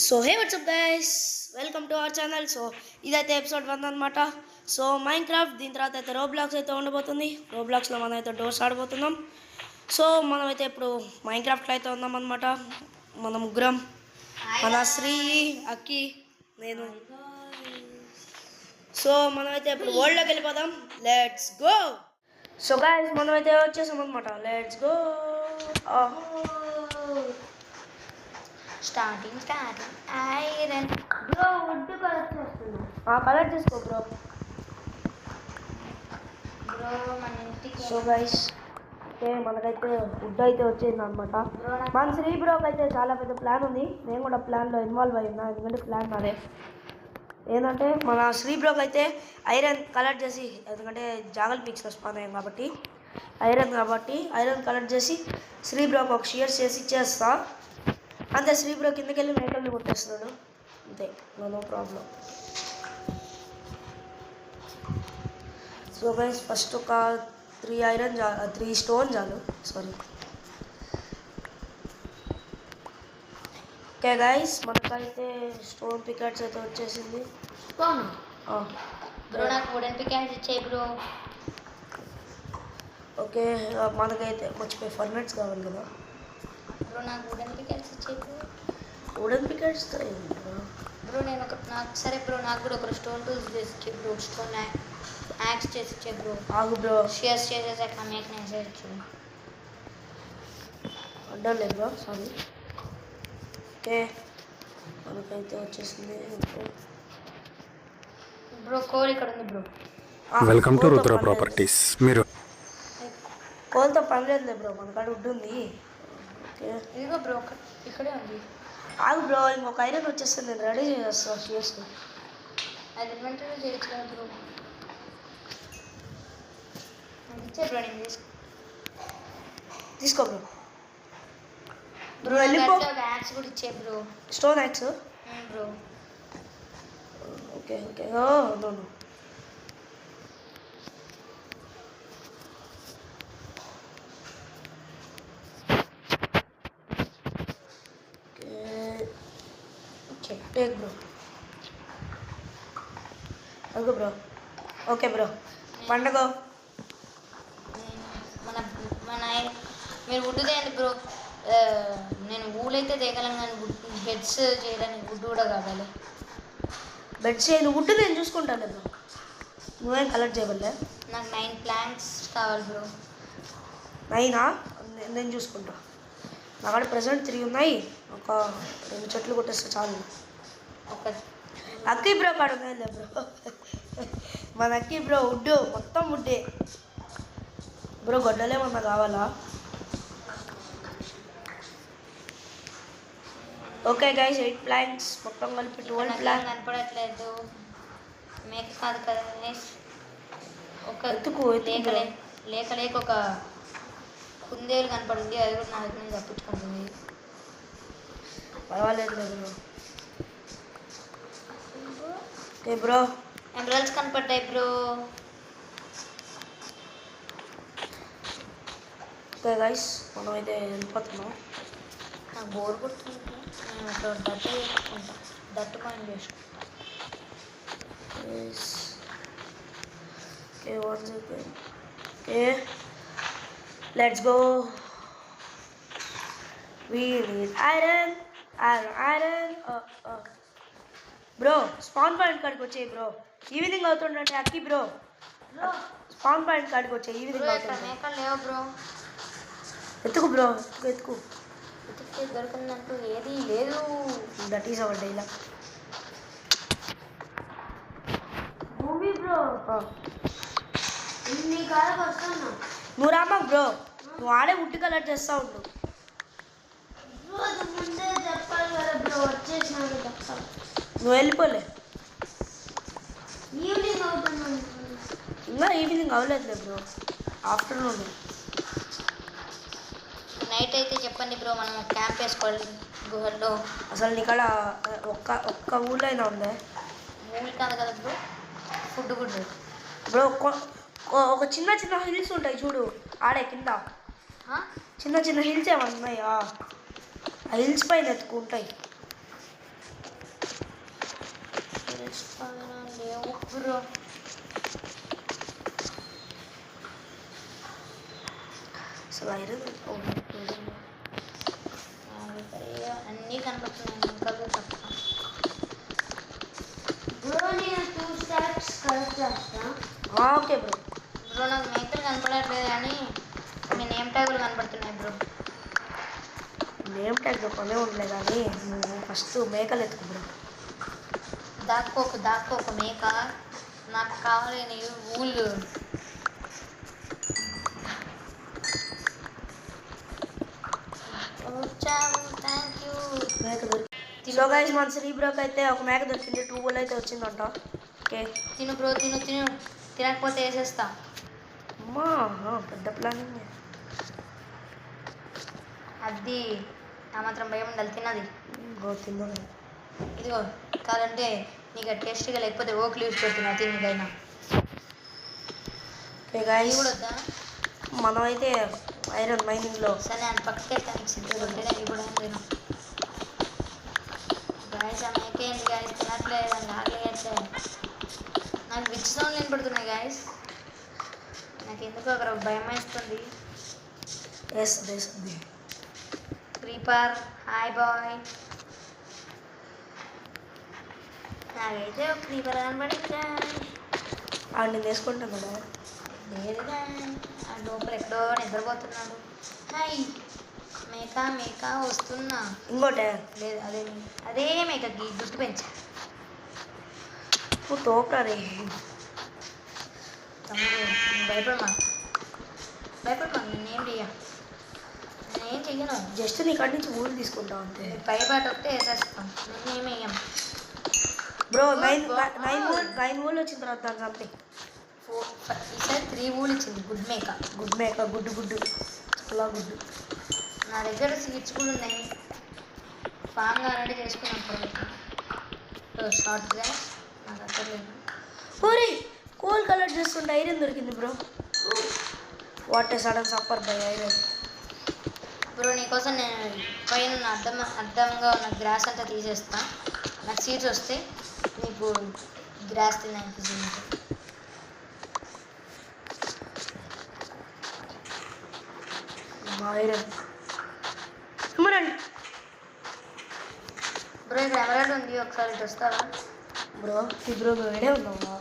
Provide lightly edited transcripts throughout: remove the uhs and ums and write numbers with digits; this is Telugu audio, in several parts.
So hey WhatsApp guys, welcome to our channel. So ఇదైతే ఎపిసోడ్ 1 అనమాట. సో మైన్క్రాఫ్ట్ దీని తర్వాత అయితే రోబ్లాక్స్ అయితే ఉండబోతుంది. రోబ్లాక్స్లో మనం అయితే డోర్స్ ఆడబోతున్నాం. సో మనమైతే ఇప్పుడు మైన్క్రాఫ్ట్లో అయితే ఉన్నాం అనమాట. మన ముగ్గురం, మన శ్రీ, అక్కి, నేను. సో మనమైతే ఇప్పుడు వరల్డ్లోకి వెళ్ళిపోదాం. Let's go. సో గైస్ మనమైతే వచ్చేసాం అనమాట. Let's go. Starting iron bro wood collect చేస్తున్నా. కలెక్ట్ చేసుకో బ్రో. బ్రో మన ఇంటికి సో గైస్ ఓకే, మనకైతే వుడ్ అయితే వచ్చింది అనమాట. మన శ్రీ బ్రోకి అయితే చాలా పెద్ద ప్లాన్ ఉంది. నేను కూడా ప్లాన్లో ఇన్వాల్వ్ అయి ఉన్నా, ఎందుకంటే ప్లాన్ నాదే. ఏంటంటే మన శ్రీ బ్రోకి అయితే ఐరన్ కలెక్ట్ చేసి, ఎందుకంటే జాగల్ పిక్స్లో స్పాన్ అయ్యాం కాబట్టి ఐరన్ కలెక్ట్ చేసి శ్రీ బ్రోకి ఒక షియర్స్ చేసి ఇచ్చేస్తా. అంతే, శ్రీ బ్రో కిందకి వెళ్ళి మేకల్ని కొట్టేస్తున్నాడు. అంతే, no problem. So guys first ఒక 3 స్టోన్ చాలు. సారీ. ఓకే గైస్, మనకైతే స్టోన్ పికెట్స్ అయితే వచ్చేసింది. బ్రో నాకు వుడెన్ పికాక్స్ ఇచ్చేయి బ్రో. ఓకే, మనకైతే మర్చిపోయి ఫర్నెట్స్ కావాలి కదా బ్రో. నాకు వుడెన్ పికాక్స్ ఇచ్చేయి బ్రో. వుడెన్ పికెట్స్ బ్రో నేను నాకు సరే బ్రో, నాకు కూడా ఒక స్టోన్ టూల్స్ చేసి ఇచ్చే బ్రో. స్టోన్ యాక్స్ చేసి ఇచ్చే బ్రో. ఆగు బ్రో, షేర్స్ చేసేసాక నా మేక్ నేసేయచ్చు. అడ్డాలి బ్రో, సారీ. ఓకే, మనకైతే వచ్చేసింది బ్రో. కోల్ ఇక్కడ ఉంది bro. Welcome to Rudra Properties. మీరు కోల్తో పని లేదులే బ్రో, మన కాడ వుడ్ ఉంది. ఓకే, ఇదిగో బ్రో, ఇక్కడే ఉంది. ఆగు బ్రో, ఇంకొక ఐరన్ వచ్చేస్తుంది, నేను రెడీ చేస్తాను షియర్స్. అది ఇన్వెంటరీ చేయొచ్చు కదా బ్రో. ఇచ్చే బ్రో, నేను తీసుకో బ్రో. బ్రో వెళ్ళిపో. యాక్స్ కూడా ఇచ్చే bro. Stone axe bro. Okay okay. No take bro. అదిగో బ్రో. ఓకే బ్రో, పండగ. మన మన మీరు వుడ్ తేయండి బ్రో. నేను ఊళ్ళైతే తేగలను కానీ హెడ్స్ చేయడానికి వుడ్ కూడా కావాలి. బెడ్ చేయను, వుడ్ నేను చూసుకుంటాను బ్రో, నువ్వేం కలెక్ట్ చేయబడలే. నాకు 9 ప్లాంక్స్ కావాలి బ్రో. 9 నేను చూసుకుంటా. నా కాడ ప్రెసెంట్ 3 ఉన్నాయి. ఒక 2 చెట్లు కొట్టేస్తే చాలు. ఒక అక్కి బ్రో కాడ ఉన్నాయిలే బ్రో. మన అక్కి బ్రో వుడ్ మొత్తం వుడ్డే బ్రో. గొడ్డలేమన్నా కావాలా? ఓకే గైస్, 8 ప్లాంక్స్ మొత్తం కలిపి 12 ప్లాంక్. కనపడట్లేదు. మేక కాదు కదా, ఒక ఎత్తుకు లేక ఒక కుందేలు కనపడింది. అది కూడా నా దగ్గర నుంచి తప్పించుకుంటుంది. పర్వాలేదు బ్రో. ఓకే బ్రో, ఎమరాల్డ్స్ కనపడ్డాయి బ్రో. ఓకే గైస్, మనం అయితే వెళ్ళిపోతున్నాం. నాకు బోర్ కొడుతుంది. నేను ఒక దట్టు చేసుకుంటా, దట్టు కాయిన్ చేసుకుంటా. Okay, 1 second. Okay, let's go. We need iron. Bro span point కాడికి వచ్చాయి బ్రో. ఈవినింగ్ అవుతుందంటే అక్కి బ్రో, స్పాన్ పాయింట్ కాడికి వచ్చాయి. ఈవినింగ్ అవుతుంది. మేకలు లేవు బ్రో. ఎత్తుకు బ్రో, ఎత్తుకు. వెతికితే దొరికిందంటూ ఏది లేదు. That is our dialogue. Movie bro. ఇన్ని కాలకు వస్తాను. నువ్వు రామా బ్రో, నువ్వు ఆడే వుడ్ కలెక్ట్ చేస్తూ ఉండు. ముందే చెప్పాలి కదా బ్రో, వచ్చేసినాను చెప్తాను. నువ్వు వెళ్ళిపోలే, ఈవినింగ్ అవుతున్నాను. ఇంకా ఈవినింగ్ అవ్వలేదులే బ్రో, ఆఫ్టర్నూన్. నైట్ అయితే చెప్పండి బ్రో, మనం క్యాంప్ వేసుకోవాలి గుహల్లో. అసలు నీకాడ ఒక్క ఊళ్ళో అయినా ఉందే? మూవీ కాదు కదా బ్రో, ఫుడ్ గుడ్ బ్రో. ఒక చిన్న హిల్స్ ఉంటాయి చూడు ఆడే కింద. చిన్న హిల్స్ ఏమన్నా ఉన్నాయా? ఆ హిల్స్ పైన ఎత్తుకుంటాయి. లేవు బ్రో. అసలు ఐరన్ అన్నీ కనపడుతున్నాయి ఇంకా తప్ప. బ్రో నేను 2 స్టార్స్ కలెక్ట్ చేస్తా. Okay bro. బ్రో నాకు మేకలు కనపడట్లేదు కానీ మీ నేమ్ ట్యాగులు కనపడుతున్నాయి బ్రో. నేమ్ ట్యాగ్ పనే ఉండలే కానీ నువ్వు ఫస్ట్ మేకలు ఎత్తుకు బ్రో. దాక్కోకు మేక. నాకు కావాలి ఊళ్ళు. Thank you. మేక దొరికి సో గైస్ మన శ్రీ బ్రోకి అయితే ఒక మేక దొరికింది. 2 బోల్ అయితే వచ్చిందంట. ఓకే తిను బ్రో తిను. తినకపోతే వేసేస్తా. అమ్మా పెద్ద ప్లానింగ్. అది ఆ మాత్రం భయం ఉండాలి. తిన్నది తిందా. ఇదిగో కాదంటే నీకు టేస్ట్గా లేకపోతే ఓక్ లీవ్స్ పెడుతున్నా తినకైనా. ఓకే ఇది గైస్ కూడా వద్దా? మనమైతే ఐరన్ మైనింగ్లో సరే అని పక్కకి సిద్ధపడ్డా కూడా నేను గాయస్ అమ్మకేంటి గాయస్ తినట్లేదు అని ఆగలేయట్లే. నాకు విచ్ సౌండ్ వినపడుతున్నాయి గాయస్. నాకు ఎందుకు అక్కడ భయం వేస్తుంది. వేస్తుంది. Creeper hi bye. నాకైతే ఒక క్రీపర్ కనబడిందా? ఆడు నేను వేసుకుంటాను కదా. లేదుగా ఆ లోపల ఎక్కడో నిద్రపోతున్నాడు. హాయ్ మేక వస్తున్నా. ఇంకోటే లేదు అదే మేకకి జుట్టు పెంచా. నువ్వు తోపరా రే. తమ్ముడు భయపడమా నేనేం చెయ్యా. నేనేం చెయ్యను. జస్ట్ నీ కాడి నుంచి ఊళ్ళు తీసుకుంటావు అంతే. పైబాట ఒకటే వేసేస్తాం. నేనేమి వేయం బ్రో. 9 ఊళ్ళు వచ్చిన తర్వాత దాని సంథింగ్ ఈసారి 3 ఊళ్ళు ఇచ్చింది. గుడ్ మేక గుడ్డు చాలా గుడ్డు. నా దగ్గర సీట్స్ కూడా ఉన్నాయి. ఫామ్గా రెడీ చేసుకున్నప్పుడు షార్ట్ గ్రాస్ నాకు అక్కర్లేదు. ఓరే కోల్ కలెక్ట్ చేస్తుంటే ఐరన్ దొరికింది bro. What a sudden suffer by iron. Bro నీకోసం నేను పైన అడ్డంగా ఉన్న గ్రాస్ అంతా తీసేస్తా. నాకు సీట్స్ వస్తే నీకు గ్రాస్ తినడానికి. ఐరన్ ఇమ్మరండి బ్రో ఇక్కడ ఎమరాల్డ్ ఉంది. ఒకసారి ఇటు వస్తావా బ్రో? బ్రో వేడే ఉన్నావా?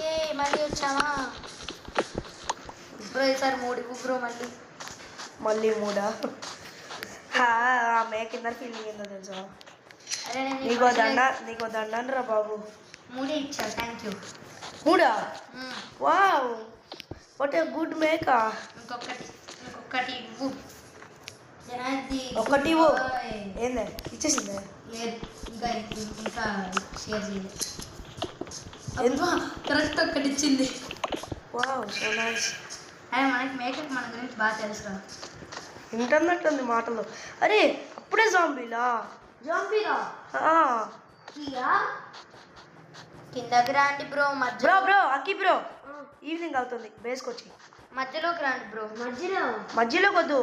ఏ మళ్ళీ వచ్చావా బ్రో? ఈసారి 3 బ్రో. మళ్ళీ 3 మేక కింద ఫీలింగ్ ఏందో తెలుసా? అరే నీకో దండను రా బాబు. 3 ఇచ్చావు. Thank you. 3 wow what a good మేక. ఇంకొకటి ఇవ్వు. ఒకటి ఇవ్వు. ఏందే ఇచ్చేసిందే? లేదు ఇంకా షేర్ చేయలేదు. కరెక్ట్ ఒక్కటి ఇచ్చింది. Wow so nice. అరే మనకి మేకప్ మన గురించి బాగా తెలుసురా. ఇంటర్నెట్ ఉంది మాటలు. అరే అప్పుడే జాంబీలా? కిందకి రాండి బ్రో. బ్రో అక్కి బ్రో ఈవినింగ్ అవుతుంది. బేస్కి వచ్చి మధ్యలోకి రాండి బ్రో. మధ్యలోకి వద్దు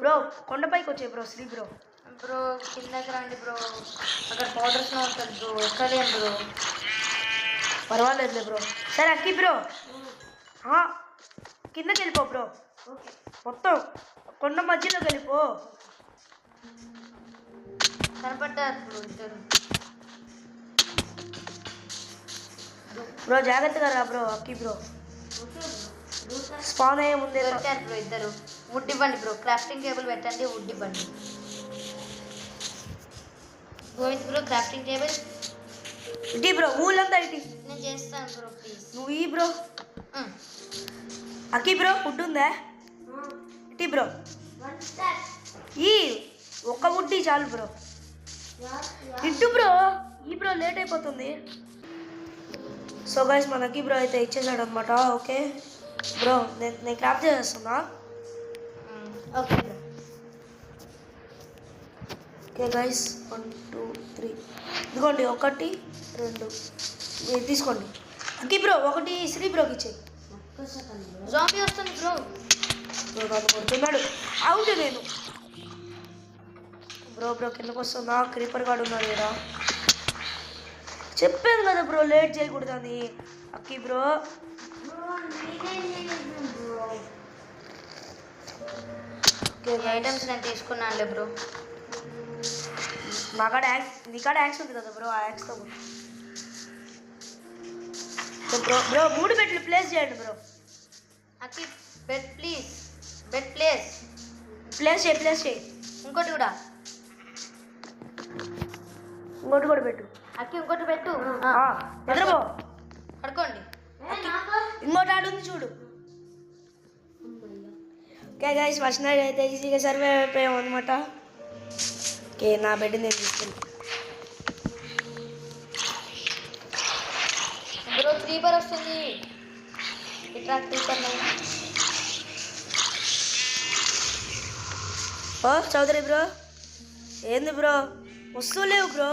బ్రో. కొండపైకి వచ్చే బ్రో. శ్రీ బ్రో కిందకి రండి బ్రో. అక్కడ పౌడర్స్లో ఉంటుంది బ్రో. ఎక్కలేం బ్రో. పర్వాలేదులే బ్రో. సరే అక్కి బ్రో కిందకి వెళ్ళిపో బ్రో. మొత్తం కొండ మధ్యలోకి వెళ్ళిపో. కనపడ్డారు బ్రో ఇద్దరు. బ్రో జాగ్రత్తగా రా బ్రో. అక్కి బ్రో స్పాన్ అయ్యే ముందే దొరికారు బ్రో ఇద్దరు. వుడ్ ఇవ్వండి బ్రో. క్రాఫ్టింగ్ టేబుల్ పెట్టండి. వుడ్ ఇవ్వండి. గోవింద్ బ్రో క్రాఫ్టింగ్ టేబుల్ ఇటీ బ్రో. ఊళ్ళంతా ఇటీ. నేను చేస్తాను బ్రో ప్లీజ్. నువ్వు ఈ బ్రో. అక్కి బ్రో వుడ్ ఉందా? ఇటీ బ్రో. ఈ ఒక్క వుడ్ చాలు బ్రో. ఇటు బ్రో. ఈ బ్రో లేట్ అయిపోతుంది. సో గైస్ మనకి బ్రో అయితే ఇచ్చేసాడు అనమాట. ఓకే బ్రో నేను క్రాఫ్ట్ చేసేస్తున్నా. Okay bro. ఓకే గైస్ 1 2 3 ఇదిగోండి 1 2 మీరు తీసుకోండి. అక్కి బ్రో 1 శ్రీ బ్రోకి ఇచ్చేయి. జాంబీ వస్తుంది బ్రో. కొడుతున్నాడు. అవుట్ నేను బ్రో కిందకు వస్తున్నా. క్రీపర్ గాడు ఉన్నాడు కదా. చెప్పాను కదా బ్రో లేట్ చేయకూడదని. అక్కి బ్రో బ్రో నేనేం చేయను బ్రో. ఓకే ఈ ఐటమ్స్ నేను తీసుకున్నానులే బ్రో. నీ కాడ యాక్స్ ఉంది కదా బ్రో, ఆ యాక్స్తో బ్రో. బ్రో 3 బెట్లు ప్లేస్ చేయండి bro. Akki bed please, bed place. Place చేయి. ఇంకోటి కూడా ఇంకోటి కూడా పెట్టు. అక్కి ఇంకోటి పెట్టు. ఎదురుబో. పడుకోండి. ఇంకోటి ఆడు ఉంది చూడు. ఓకే గైస్ ఫస్ట్ నైట్ అయితే ఈజీగా సర్వే అయిపోయాం అనమాట. ఓకే నా బెడ్ నేను తీసుకుని బ్రో క్రీపర్ వస్తుంది. ఇట్లా క్రీపర్ ఓ చౌదరి బ్రో ఏంది బ్రో వస్తువులేవు బ్రో.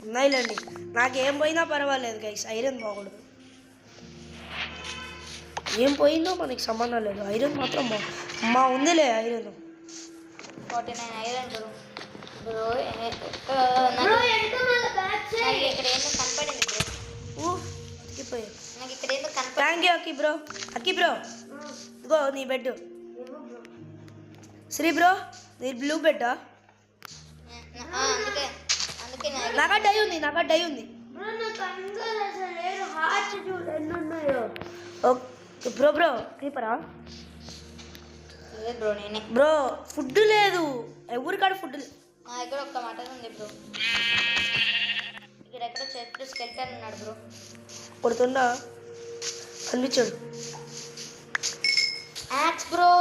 ఉన్నాయిలేండి, నాకేం పోయినా పర్వాలేదు గైస్, ఐరన్ బాగూడదు. ఏం పోయిందో మనకి సంబంధం లేదు, ఐరన్ మాత్రం మా ఉందిలే iron. 49 iron bro. Bro bro ఎంతమంది బ్యాక్ నాకు సైడ్ ఇక్కడ ఏందో కనపడింది బ్రో. తిప్పిపోయి. నాకు ఇక్కడ ఏందో కనపడింది. థ్యాంక్ యూ అక్కి బ్రో ఇదిగో నీ బెడ్. శ్రీ బ్రో నీ బ్లూ బెడ్డా? అందుకే నాకా డై ఉంది. బ్రో నాకు అంగల్ అసలు లేరు. హార్ట్ చూడు ఎన్ని ఉన్నాయో. ఓకే బ్రో క్రీపరా లేదు బ్రో, నేనే. బ్రో ఫుడ్ లేదు, ఎవరికాడ ఫుడ్ నా దగ్గర ఒక్క మటన్ ఉంది బ్రో. ఇక్కడ ఎక్కడ చెట్లు స్కెల్టన్ ఉన్నాడు బ్రో. కొడుతుండా కనిపించాడు. యాక్స్ బ్రో,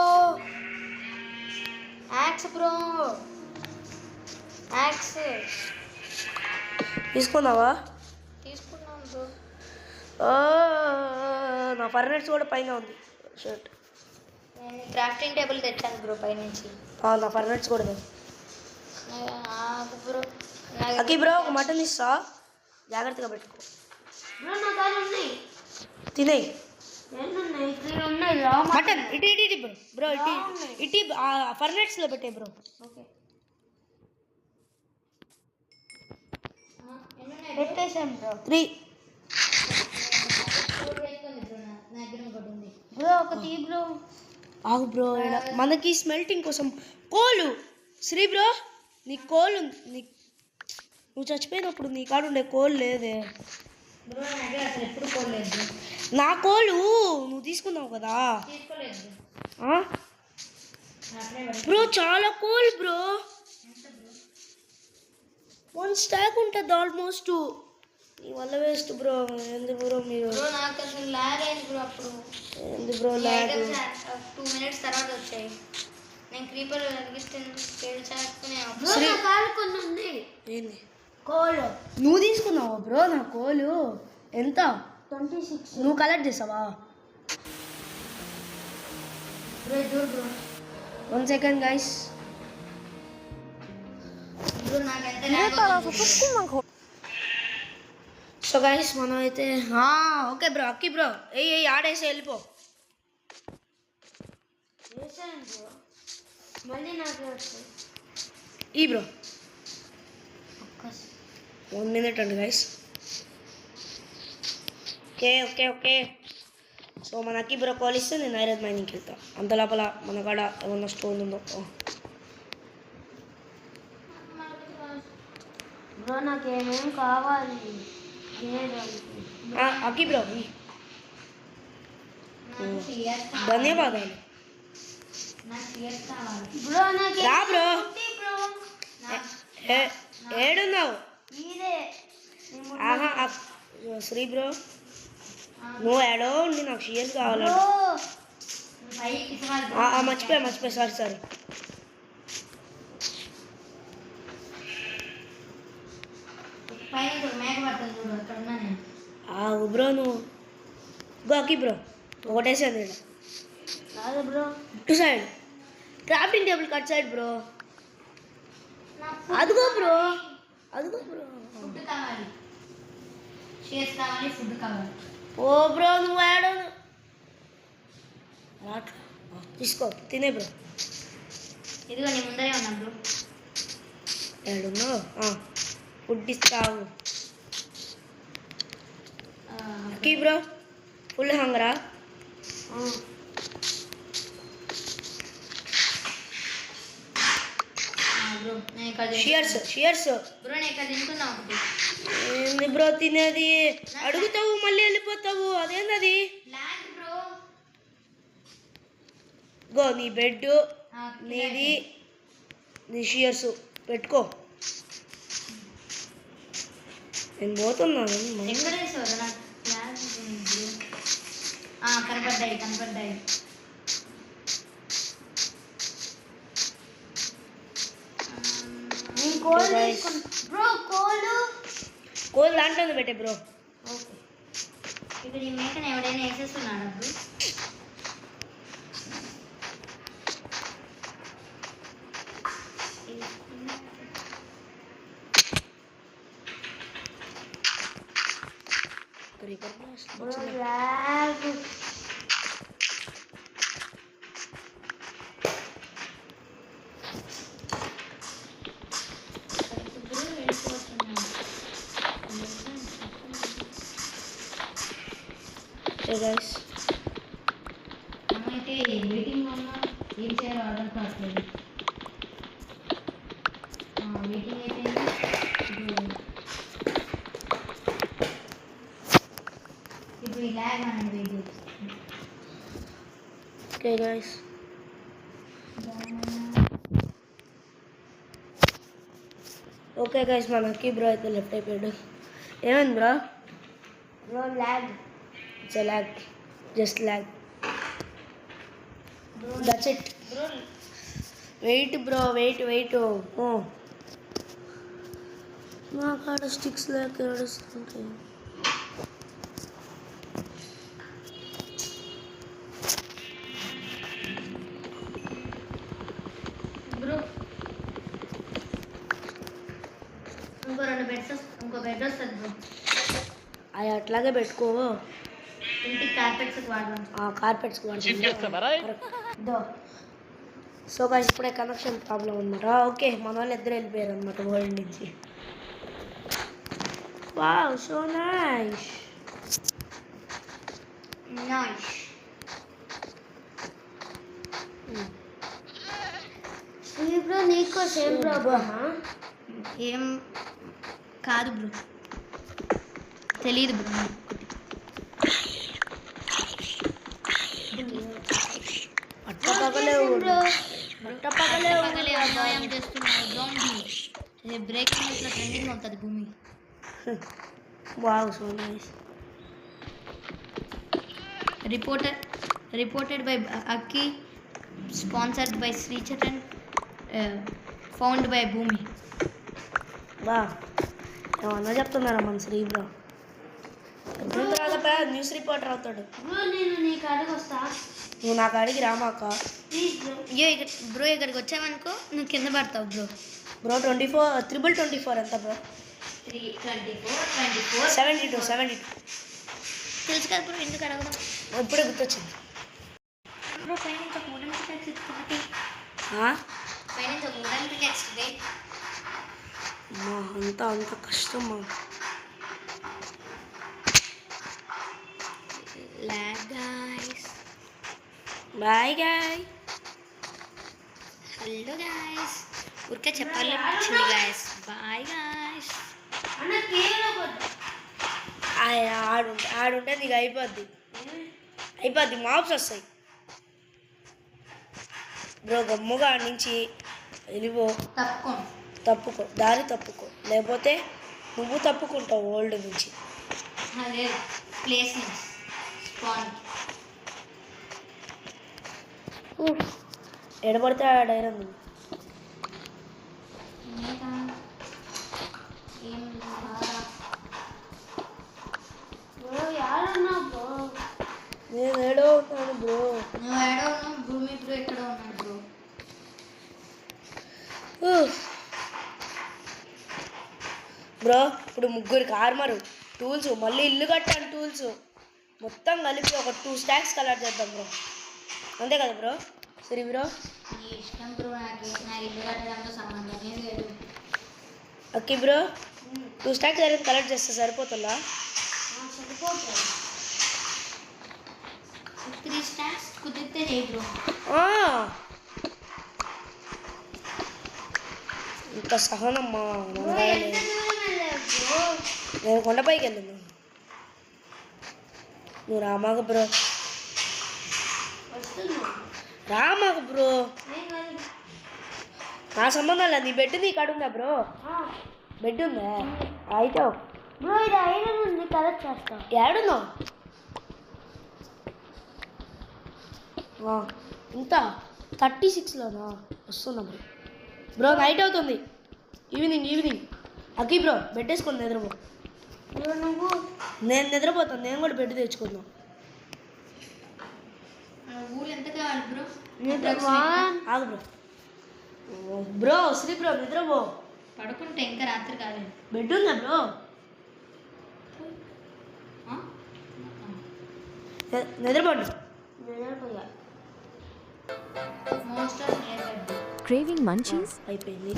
యాక్స్ తీసుకున్నావా? తీసుకున్నాను బ్రో. నా ఫర్నెట్స్ కూడా పైన ఉంది షర్ట్. నేను క్రాఫ్టింగ్ టేబుల్ తెచ్చాను బ్రో పైనుంచి. నా ఫర్నెట్స్ కూడా బ్రో అక్కి బ్రో ఒక మటన్ ఇస్తా, జాగ్రత్తగా పెట్టుకో. బ్రో నా కాడ ఉన్నాయి. తినేయి ఎన్ని ఉన్నాయి? 3 ఉన్నాయి. మటన్. ఇటు బ్రో ఇటు ఫర్నెట్స్లో పెట్టే బ్రో. ఓకే పెట్టేసాను బ్రో. 3 బ్రో ఒక తీ బ్రో. ఆగు బ్రో మనకి స్మెల్టింగ్ కోసం కోలు. శ్రీ బ్రో నీ కోలు నువ్వు చచ్చిపోయినప్పుడు నీ కాడ ఉండే కోలు లేదే బ్రో. నా దగ్గర అసలు ఎప్పుడు పోలేదు. నా కోలు నువ్వు తీసుకున్నావు కదా తీసుకోలేదు బ్రో. చాలా కోల్ బ్రో, 1 స్టాక్ ఉంటుంది ఆల్మోస్ట్. నీ వల్ల వేస్ట్ బ్రో. ఎందుకు బ్రో మీరు? బ్రో నాకు అసలు లాగ్ అయింది బ్రో. అప్పుడు ఎందుకు బ్రో లాగ్? 2 మినిట్స్ తర్వాత వచ్చాయి. నేను క్రీపర్ చేస్తుకునే బ్రో నా కాడ కొన్ని ఉన్నాయి. ఏంది కోలు నువ్వు తీసుకున్నావా బ్రో? నా కోలు ఎంత? 26. నువ్వు కలెక్ట్ చేసావా? బ్రో చూడు బ్రో. 1 second guys. బ్రో నాకు ఎంత లాగ్. సో గైస్ మనం అయితే ఓకే బ్రో. అక్కి బ్రో ఆడేసి వెళ్ళిపో. వేసాను బ్రో. మళ్ళీ నాకు వస్తాయి. ఈ బ్రో 1 మినిట్ అండి గైస్. ఓకే సో మనకి బ్రో కాల్ ఇస్తే నేను ఐరన్ మైనింగ్కి వెళ్తా. అంత లోపల మన కాడ ఏమన్నా స్టోన్ ఉందో. బ్రో నాకు ఏమేమి కావాలి? అక్కి బ్రో ధన్యవాదాలు. బ్రో నాకు రా బ్రో. బ్రో ఏడున్నావు? ఇదే శ్రీ బ్రో నువ్వు ఏడో ఉండి నాకు షియర్స్ కావాలండి. మర్చిపోయా సారీ. బ్రో నువ్వు అక్కి బ్రో ఒకటేసాను కాదు బ్రో. ఇటు side crafting table cut side bro. అదిగో బ్రో. ఫుడ్ కావాలి, షేర్స్ కావాలి, ఫుడ్ కావాలి. ఓ బ్రో నువ్వు ఏడో తీసుకో తినే బ్రో. ఇదిగో నీ ముందరే ఉన్నా బ్రో. ఏడున్నావు? ఫుడ్ ఇస్తావు. అక్కి బ్రో ఫుల్ హంగరా బ్రో నేను ఇక్కడ షియర్స్ బ్రో నేను ఇక్కడ తింటున్నా ఒకటి ఏంది బ్రో తినేది అడుగుతావు మళ్ళీ వెళ్ళిపోతావు అదేంది ల్యాండ్ బ్రో గో నీ బెడ్ నీది నీ షియర్స్ పెట్టుకో నేను పోతున్నాను ఎక్కడ వేసావు నాకు ల్యాండ్ కనపడ్డాయి బ్రో కోల్ దాంట్లో పెట్టే బ్రో ఓకే ఇక్కడ ఈ మేకను ఎవడైనా వేసేస్తున్నాడు బ్రో గైస్ మనమైతే వెయిటింగ్ ఉన్నా ఏం చేయాలో అర్థం కావట్లేదు వెయిటింగ్ అయిపోయింది ఇప్పుడు ఈ ల్యాగ్ అని వెయిట్ చేస్తుంది ఓకే గైస్ ఓకే గైస్ మనకి బ్రో అయితే లెఫ్ట్ అయిపోయాడు ఏమైంది bro bro lag it's lag just lag that's it bro wait bro wait ఓ నా కాడ స్టిక్స్ లేక ఏడుస్తుంటాయి బ్రో ఇంకో బెడ్ వస్తుంది బ్రో అవి అట్లాగే పెట్టుకో ఇంటికి కార్పెట్స్కి వాడదాం ఆ కార్పెట్స్కి వాడుతుందో సో గైస్ ఇప్పుడే కనెక్షన్ ప్రాబ్లం అనమాట ఓకే మన వాళ్ళు ఇద్దరు వెళ్ళిపోయారు అనమాట వరల్డ్ నుంచి wow so nice nice bro నీకో సేమ్ ప్రాబ్లమ్ ఏం కాదు బ్రో తెలీదు బ్రో పట్టపగలే పగలే అన్యాయం చేస్తున్నాడు జోంబీ బ్రేకింగ్ న్యూస్లో ట్రెండింగ్ అవుతుంది Bhoomi wow so nice reported by Akki sponsored by Sricharan found by Bhoomi బా ఏమన్నా చెప్తున్నారా మన శ్రీ బ్రో న్యూస్ రిపోర్టర్ అవుతాడు బ్రో నేను నీకు అడగొస్తా నువ్వు నాకు అడిగి రామాక ప్లీజ్ బ్రో అయ్యో బ్రో ఇక్కడికి వచ్చావనుకో నువ్వు కింద పడతావు బ్రో బ్రో 24 ఎంత బ్రో 24 72 తెలుసు కదా బ్రో ఎందుకు అడగడం ఇప్పుడే గుర్తొచ్చింది బ్రో పైన ఒక వుడెన్ పికాక్స్ ఇచ్చుకోండి పైన ఒక వుడెన్ పికాక్స్ ಇದೆ అంత కష్టమా lag guys bye guy hello guys ఊరికే చెప్పాలి అనిపించింది గైస్ బాయ్ గైస్ అన్న కేవలం ఆడుంటే నీకు అయిపోద్ది మాప్స్ వస్తాయి బ్రో గమ్ముగా ఆడి నుంచి వెళ్ళిపో తప్పుకో దారి తప్పుకో లేకపోతే నువ్వు తప్పుకుంటావు ఓల్డ్ నుంచి లేదు ప్లేస్ స్పాన్ ఎడబడితే ఆడైనా నువ్వు బ్రో యారున్నా బ్రో నేను ఏడో ఉన్నాను బ్రో నువ్వు ఏడో ఉన్నావు భూమి బ్రో ఎక్కడ ఉన్నాడు బ్రో బ్రో ఇప్పుడు ముగ్గురికి ఆర్మరు టూల్స్ మళ్ళీ ఇల్లు కట్టాను టూల్స్ మొత్తం కలిపి ఒక 2 స్టాక్స్ కలెక్ట్ చేద్దాం బ్రో అంతే కదా బ్రో సరే బ్రో నీ ఇష్టం బ్రో నాకు ఇల్లు కట్టడంతో సంబంధం లేదు ఓకే బ్రో 2 స్టాక్స్ అయితే కలెక్ట్ చేస్తే సరిపోతుందా త్రీ స్టాక్స్ కుదిరితే చేయి బ్రో. ఆ, ఇంకా సహనమ్మా మనగానే. నేను కొండపైకి వెళ్ళను, నువ్వు రామాక బ్రో, రామాక బ్రో, నా సంబంధం లేదు. నీ బెడ్ నీ కాడుందా బ్రో? బెడ్ ఉందా? అయితే బ్రో ఇది ఐరన్ ఉంది కలెక్ట్ చేస్తా. ఏడున్నావు? ఇంత 36లోనా? వస్తున్నా బ్రో. బ్రో నైట్ అవుతుంది, ఈవినింగ్. అక్కి బ్రో బెడ్ వేసుకొని నిద్రపో. బ్రో నువ్వు నేను నిద్రపోతాను, నేను కూడా బెడ్ తెచ్చుకుందాం. ఊళ్ళు ఎంత కావాలి బ్రో? ఆగు బ్రో. బ్రో శ్రీ బ్రో నిద్రపో. పడుకుంటే ఇంకా రాత్రి కాలేదు. బెడ్ ఉందా బ్రో? నిద్రపోండి. నిద్రపోయా. Most of near bed. Craving munchies? అయిపోయింది.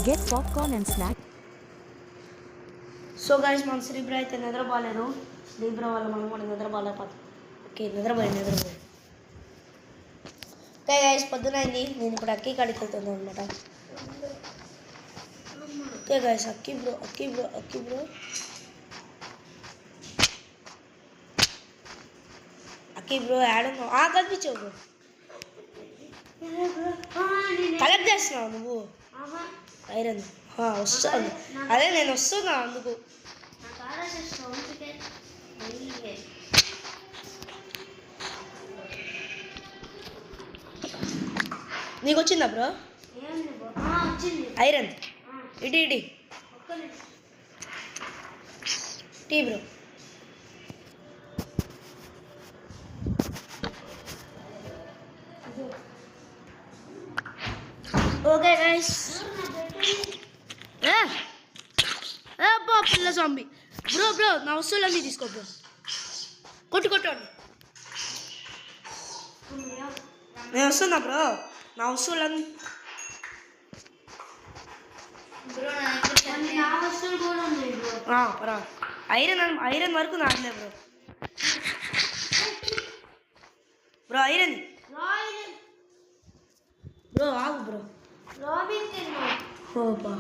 Get popcorn and snack. So guys మన శ్రీ బ్రో అయితే నిద్రపోలేదు. శ్రీ బ్రో వల్ల మనం కూడా నిద్రపోలేకపోతాం. ఓకే నిద్రపోయి. ఓకే గైస్ పొద్దునైంది, నేను ఇప్పుడు అక్కి కాడికి వెళ్తున్నాను అనమాట. ఓకే గైస్ అక్కి బ్రో యాడున్నావు? కనిపించావు బ్రో. కలెక్ట్ చేస్తున్నావు నువ్వు ఐరన్? వస్తాను, అదే నేను వస్తున్నా అందుకు. నీకు వచ్చిందా బ్రో ఐరన్? ఇటీ టీ బ్రో. ఓకే గైస్, పిల్ల సాంబి బ్రో నా వస్తువులన్నీ తీసుకో బ్రో. కొట్టుకోండి, నేను వస్తున్నా బ్రో. నా వస్తువులన్నీ బ్రో నా వస్తువులు కూడా ఉన్నాయి బ్రో. పరా. ఐరన్ వరకు నాటలే బ్రో ఐరన్ బ్రో. ఆగు బ్రో. రాబిన్ తిన్నా. ఓపా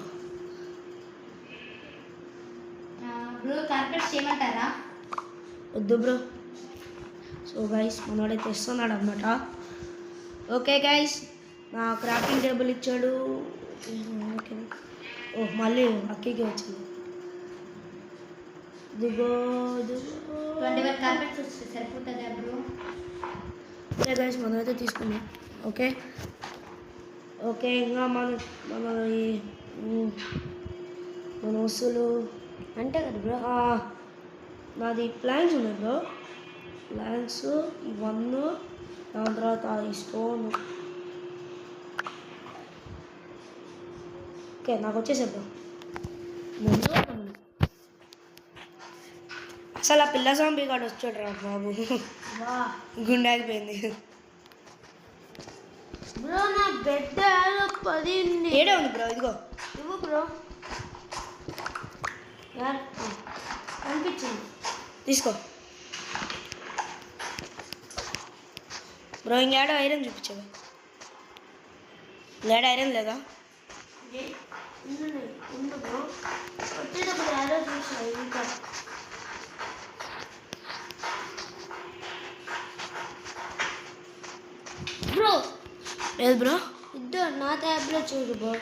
బ్రో కార్పెట్స్ చేయమంటారా? వద్దు బ్రో. సో గైస్ మనోడైతే ఇస్తున్నాడు అన్నమాట. ఓకే గైస్ నా క్రాఫ్టింగ్ టేబుల్ ఇచ్చాడు. మళ్ళీ అక్కికి వచ్చింది. దిగో 21 కార్పెట్స్ సరిపోతుందా బ్రో? ఓకే గైస్ మనమైతే తీసుకున్నాం. ఓకే ఇంకా మన వస్తువులు అంటే కదా బ్రో. నాది ప్లాన్స్ ఉన్నాయి బ్రో. ప్లాన్స్ ఇవన్నీ, దాని తర్వాత ఈ స్టోన్. ఓకే నాకు వచ్చేసా బ్రో. అసలు ఆ పిల్ల సాంబి కాడు వచ్చాడు రా బాబు, గుండె ఆగిపోయింది. బ్రో నా బెడ్ 10 ఉంది. ఏడే ఉంది బ్రో, ఇదిగో ఇవ్వు బ్రో. అనిపించింది తీసుకో బ్రో. ఇంకేడో ఐరన్ చూపించావా? లేడా ఐరన్ లేదా? ఉంది బ్రో. వచ్చేటప్పుడు యారో చూసా ఇంకా. బ్రో లేదు బ్రో. ఇద్దరు నా ట్యాబ్లో చూడు బ్రో.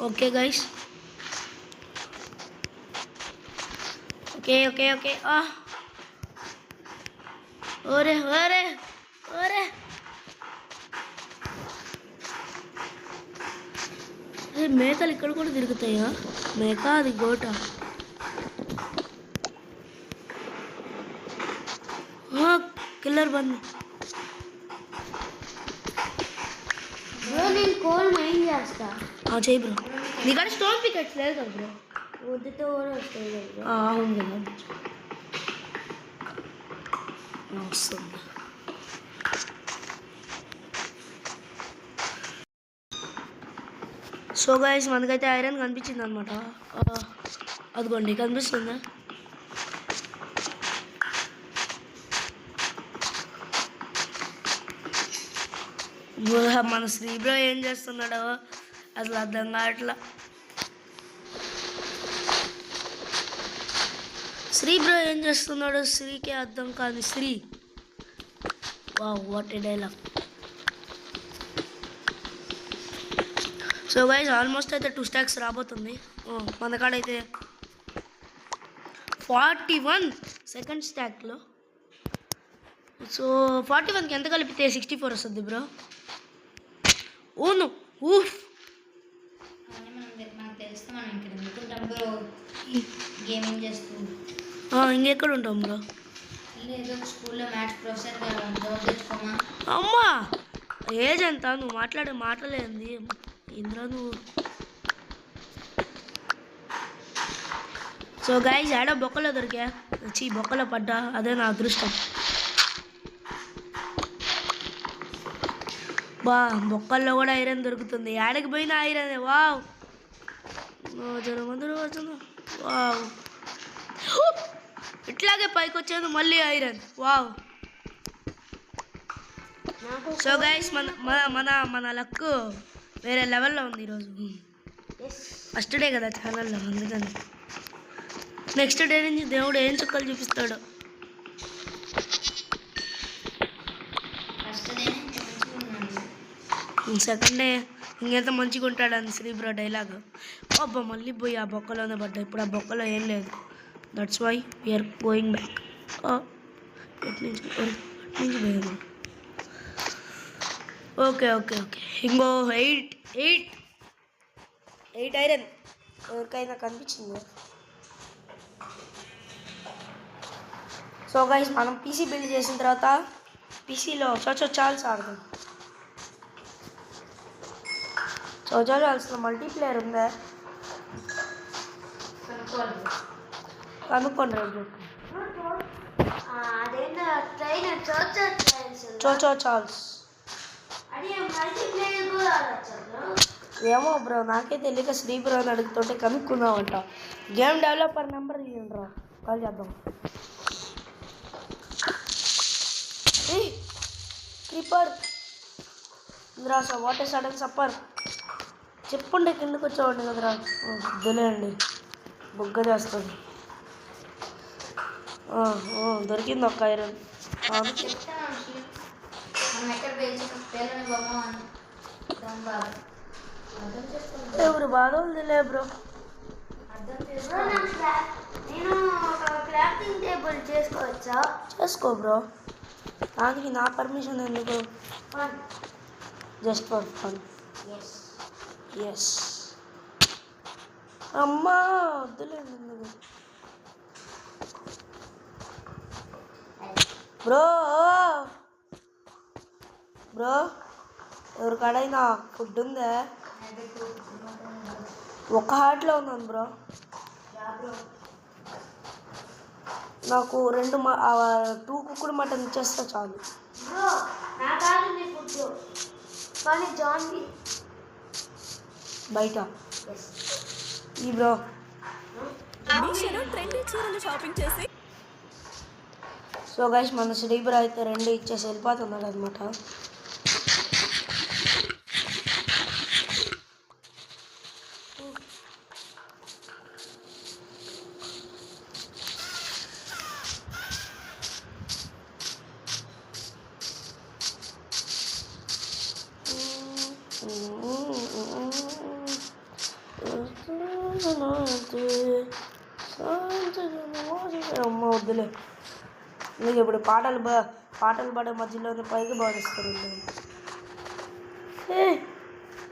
ఓకే గైస్, ఓకే ఓరే మేకలు ఇక్కడ కూడా తిరుగుతాయా? మేక అది గోట. కిల్లర్ బంద్ బ్రో. నేను కోల్ మైండ్ చేస్తా. చెయ్యి బ్రో. నీకాడ స్టోన్ పికెట్స్ లేదు కదా బ్రో? వద్దుతో కూడా వస్తాయి బ్రో. అవును కదా, వస్తుంది. సో గైస్ మనకైతే ఐరన్ కనిపించింది అనమాట. అదిగోండి కనిపిస్తుందా? మన శ్రీ బ్రో ఏం చేస్తున్నాడో అసలు అర్థం కావట్లా. శ్రీ బ్రో ఏం చేస్తున్నాడో శ్రీకే అర్థం కాదు. Sri what a dialogue. So guys almost అయితే 2 స్టాక్స్ రాబోతుంది. మన కాడైతే 41 సెకండ్ స్టాక్లో. సో 41కి ఎంత కలిపితే 64 వస్తుంది బ్రో. ఓను ఊఫ్. మనకు తెలిస్తే మనం ఇక్కడ ఎందుకుంటాం బ్రో, గేమింగ్ చేస్తూ. ఇంకెక్కడ ఉంటాం బ్రో? ఏదో స్కూల్లో మ్యాథ్స్ ప్రొఫెసర్గా జాబ్ తెచ్చుకోమా. అమ్మా ఏజ్ ఎంత? నువ్వు మాట్లాడే మాటలేంది ఇంద్రా నువ్వు. సో గైస్ ఏడో బొక్కలో దొరికా, వచ్చి బొక్కలో పడ్డా, అదే నా అదృష్టం. బొక్కల్లో కూడా ఐరన్ దొరుకుతుంది. ఏడకి పోయినా ఐరన్. వావ్ జరమందరూ వచ్చాను. వావ్ ఇట్లాగే పైకి వచ్చాను మళ్ళీ ఐరన్. వావ్. సో గైస్ మన లక్ వేరే లెవెల్లో ఉంది ఈరోజు. ఫస్ట్ డే కదా ఛానల్లో, అందుకని నెక్స్ట్ డే నుంచి దేవుడు ఏం చుక్కలు చూపిస్తాడు. సెకండ్ డే ఇంకెంత మంచిగా ఉంటాడని శ్రీ బ్రో డైలాగ్. అబ్బా మళ్ళీ పోయి ఆ బొక్కలోనే పడ్డా. ఇప్పుడు ఆ బొక్కలో ఏం లేదు. That's why we are going back. నుంచి పోయాము. ఓకే ఓకే ఓకే ఇంకో 8 ఐరన్ ఎవరికైనా కనిపించింది. సో గైస్ మనం పీసీ బిల్డ్ చేసిన తర్వాత పీసీలో చాల్స్ ఆడదాం. చాల్స్లో మల్టీప్లేయర్ ఉందా కనుక్కోండి రేపు. అదేంటో ట్రైన్ చాల్స్ అది మల్టీప్లేయర్ కూడా ఆడచ్చు. ఏమో బ్రో నాకే తెలియక శ్రీ బ్రో అని అడుగుతుంటే కనుక్కున్నామంట. గేమ్ డెవలపర్ నెంబర్ ఇవ్వండి రా, కాల్ చేద్దాం. క్రీపర్ ఇంద్రా వాట్ ఏ సడన్ సప్పర్. చెప్పుండే కిందకు వచ్చేవాడిని కదరా. వద్దులేండి బుగ్గ చేస్తుంది. దొరికింది ఒక్క ఐరన్. ఎవరు బాధ ఉందిలే బ్రో. నేను ఒక క్రాఫ్టింగ్ టేబుల్ చేసుకోవచ్చా? చేసుకో బ్రో, దానికి నా పర్మిషన్ ఎందుకు? Just for fun. ఎస్ అమ్మా వద్దులేదు ఎందుకు బ్రో. బ్రో ఎవరికాడైనా ఫుడ్ ఉందా? ఒక హార్ట్లో ఉన్నాను బ్రో. నాకు 2 కుక్కుడు మటన్ ఇచ్చేస్తే చాలు. బ్రో నా కాదు ఫుడ్ కానీ జాంబీ బయట ఈ బ్రో. సో గైస్ మన శ్రీ బ్రో అయితే 2 ఇచ్చేసి వెళ్ళిపోతున్నాడు అనమాట. అమ్మ వద్దులే నీకు ఇప్పుడు పాటలు పాడే మధ్యలోనే పైకి బాధిస్తారు.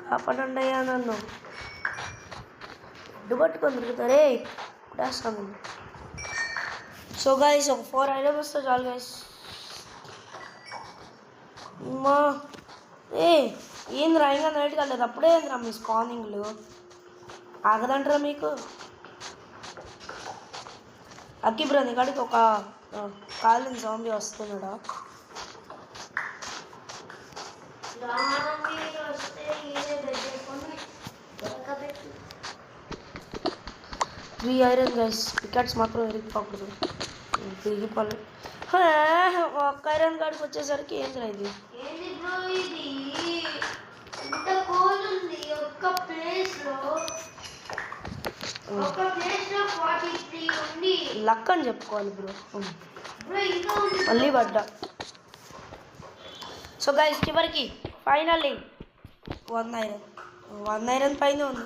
కాపాడండి అయ్యా నన్ను. అడ్డు పట్టుకొని తిరుగుతారే ఇప్పుడేస్తాను. సో గైస్ ఒక 4 ఐటమ్ వస్తే చాలు గైస్. అమ్మా ఏంద్రా ఇంకా నైట్ కాలేదు అప్పుడే ఏంద్రా మీ స్పానింగ్లు ఆగదంటారా మీకు? అక్కి బ్రో నీ కాడికి ఒక కాలిన జాంబీ వస్తున్నాడా? వస్తే 3 ఐరన్ గైస్. పికెట్స్ మాత్రం ఎరిగిపోకూడదు, దిగిపోలేదు. ఒక్క ఐరన్ కాడికి వచ్చేసరికి ఏంద్రా ఇది? ఏంది బ్రో ఇది? ఇంత కోల్ ఉంది ఒక్క ప్లేస్ లో 43 ఉంది లక్ అని చెప్పుకోవాలి బ్రో. బ్రో. ఇంకా ఉంది మళ్ళీ పడ్డా. సో గైస్ చివరికి ఫైనల్లీ 1 ఐరన్ పైన ఉంది.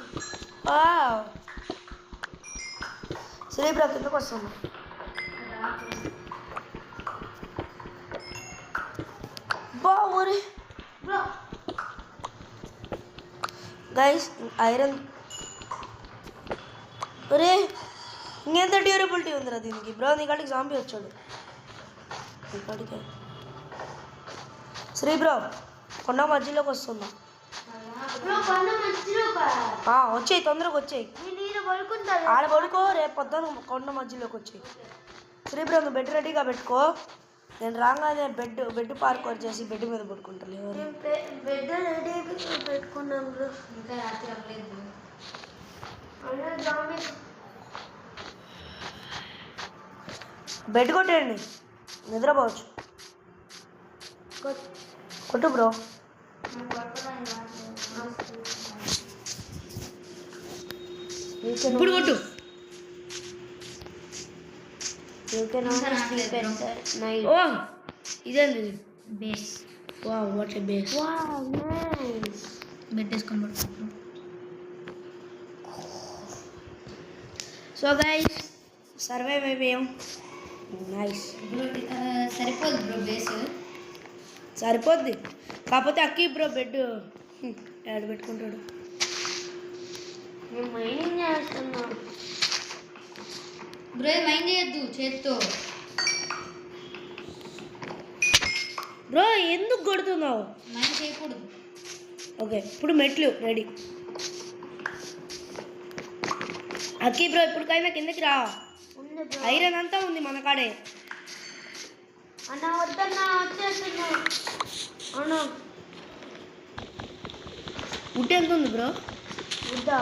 సరే బ్రో కిందకు వస్తుంది. బావరే బ్రో. Guys iron. అరే ఇంకెంత డ్యూరబిలిటీ ఉందిరా దీనికి బ్రో. నీ కాడికి జాంబీ వచ్చాడు నీ కాడికి. శ్రీ బ్రో కొండ మధ్యలోకి వస్తున్నా. బ్రో కొండ మధ్యలో వచ్చేయి, తొందరగా వచ్చేయి. నేను పడుకుంటా. ఆడ పడుకో, రేపు పొద్దున కొండ మధ్యలోకి వచ్చేయి. శ్రీ బ్రో నువ్వు బెడ్ రెడీగా పెట్టుకో. నేను రాగానే బెడ్ పార్క్ చేసి బెడ్ మీద పడుకుంటాను. బెడ్ రెడీ పెట్టుకున్నాం బ్రో. ఇంకా రాత్రి అవ్వలేదు బ్రో. అలా జాంబీ బెడ్ కొట్టేయండి, నిద్రపోవచ్చు. కొట్టు బ్రో. ఇప్పుడు కొట్టు. ఓ ఇదేంది? Base what a base. Bed వేసుకొని పడుకుంటాం. సో గైస్ సర్వైవ్ అయిపోయాం. నైస్. బ్రో సరిపోదు బ్రో బేస్. సరిపోద్ది, కాకపోతే అక్కి బ్రో బెడ్ యాడ్ పెట్టుకుంటాడు. నేను మైనింగ్ చేస్తున్నా బ్రో మైండ్ చేయొద్దు చేత్తో. బ్రో ఎందుకు కొడుతున్నావు? మైండ్ చేయకూడదు. ఓకే ఇప్పుడు మెట్లు రెడీ. అక్కి బ్రో ఇప్పటికైనా కిందకి రా. ఉంది బ్రో. ఐరన్ అంతా ఉంది మన కాడే. అన్న వద్దన్నా వచ్చేస్తున్నా అన్న. వుడ్ ఎంత ఉంది బ్రో? వద్దా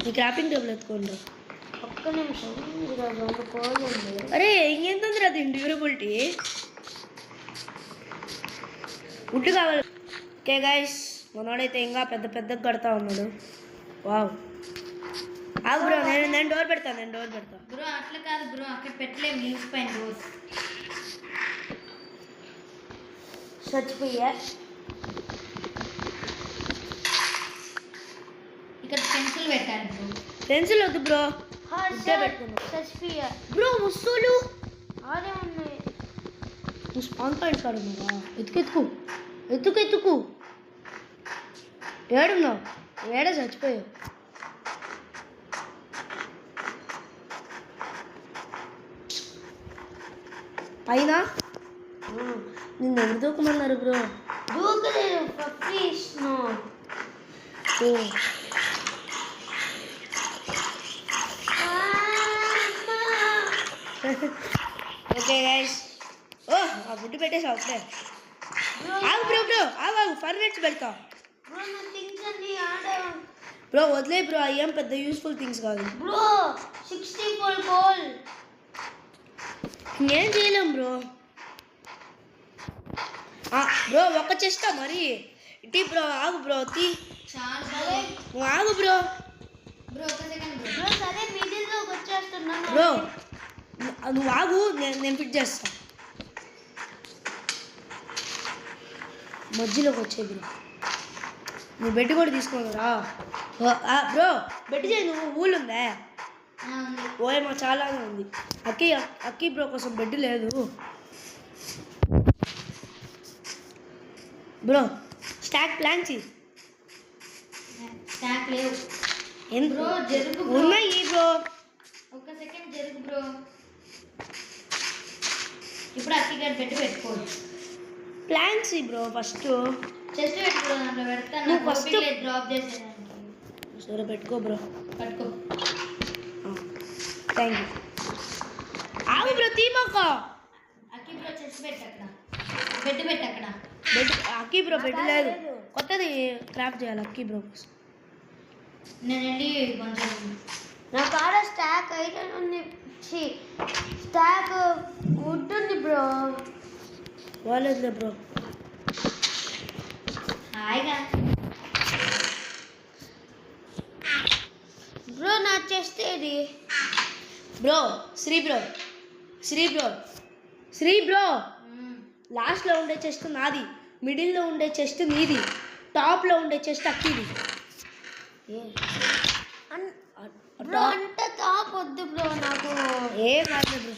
నీ క్రాఫ్టింగ్ టేబుల్ ఎత్తుకోండి. ఒక్క నిమిషం. ఇలా 2 కోళ్ళు ఉంది. అరే ఇంకెంత ఉందిరా దీని డ్యూరబిలిటీ? వుడ్ కావాలి. ఓకే గైస్ మనోడైతే ఇంకా పెద్దగా కడతా ఉన్నాడు. వావ్. ఆగు బ్రో, నేను డోర్ పెడతాను. బ్రో అట్లా కాదు బ్రో, అక్కడ పెట్టలేము లీవ్స్ పైన రోజు. చచ్చిపోయా. ఇక్కడ పెన్సిల్ పెట్టాలి బ్రో. పెన్సిల్ వద్దు బ్రో, ఇట్టే పెట్టుకున్నావు. చచ్చిపోయా బ్రో వస్తువులు ఆడే ఉన్నాయి. నువ్వు స్పాన్ పాయింట్ కాడు ఉన్నావా? ఎత్తుకు ఏడున్నావు? ఏడ చచ్చిపోయావు. పైన నిన్ను ఎవరు దూకమన్నారు బ్రో? దూకలేదు ప్రొఫెషనల్. Okay guys. ఆ గుడ్డు పెట్టేసావు అప్పుడే. ఆగు బ్రో ఆగు ఫర్నెట్స్ పెడతా. బ్రో నా థింగ్స్ అన్ని ఆడ. బ్రో వదిలే బ్రో, ఏం పెద్ద యూస్ఫుల్ థింగ్స్ కాదు. Bro 64 coal. ఇంకేం చేయలేం బ్రో. బ్రో ఒక్క చేస్తా మరి ఇటీ బ్రో. ఆగు బ్రో చాలా బ్రో. నువ్వు ఆగు బ్రో. బ్రో ఒక సెకండ్ బ్రో. బ్రో సరే మిడిల్లోకి వచ్చేస్తున్నాను. బ్రో నువ్వు ఆగు, నేను ఫిట్ చేస్తా. మధ్యలోకి వచ్చే బ్రో. నువ్వు బెడ్ కూడా తీసుకోరా బ్రో. బెడ్ చేయి నువ్వు. ఊళ్ళు ఉందా? ఉంది. ఓయమ్మా చాలానే ఉంది. అక్కి బ్రో కోసం బెడ్ లేదు బ్రో. స్టాక్ ప్లాన్స్ స్టాక్ లేవు బ్రో. జరుగు బ్రో. ఉన్నాయి బ్రో. ఒక్క సెకండ్ జరుగు బ్రో. ఇప్పుడు అక్కిగడ్డ పెట్టుకోవచ్చు. Plans bro first. చెస్ట్ పెట్టుకో, దాంట్లో పెడతాను. నువ్వు first- డ్రాప్ చేసేదానికి. సరే పెట్టుకో బ్రో. పట్టుకో. Thank you. ఆగు బ్రో తీమాక. అక్కి బ్రో చెస్ట్ పెట్టు అక్కడ. బెడ్ పెట్టు అక్కడ. బెడ్ అక్కి బ్రో బెడ్ లేదు, కొత్తది క్రాఫ్ట్ చేయాలి అక్కి బ్రో కోసం. నేను వెళ్ళి కొంచెం నా కాడ స్టాక్ ఐరన్ ఉంది, స్టాక్ వుడ్ ఉంది బ్రో. వాళ్ళేదిలే బ్రో. హాయిగా బ్రో నా చెస్ట్ ఏది? బ్రో శ్రీ బ్రో లాస్ట్లో ఉండే చెస్ట్ నాది, మిడిల్లో ఉండే చెస్ట్ నీది, టాప్లో ఉండే చెస్ట్ అక్కిది. బ్రో అంత టాప్ వద్దు బ్రో నాకు. ఏం కాదు బ్రో.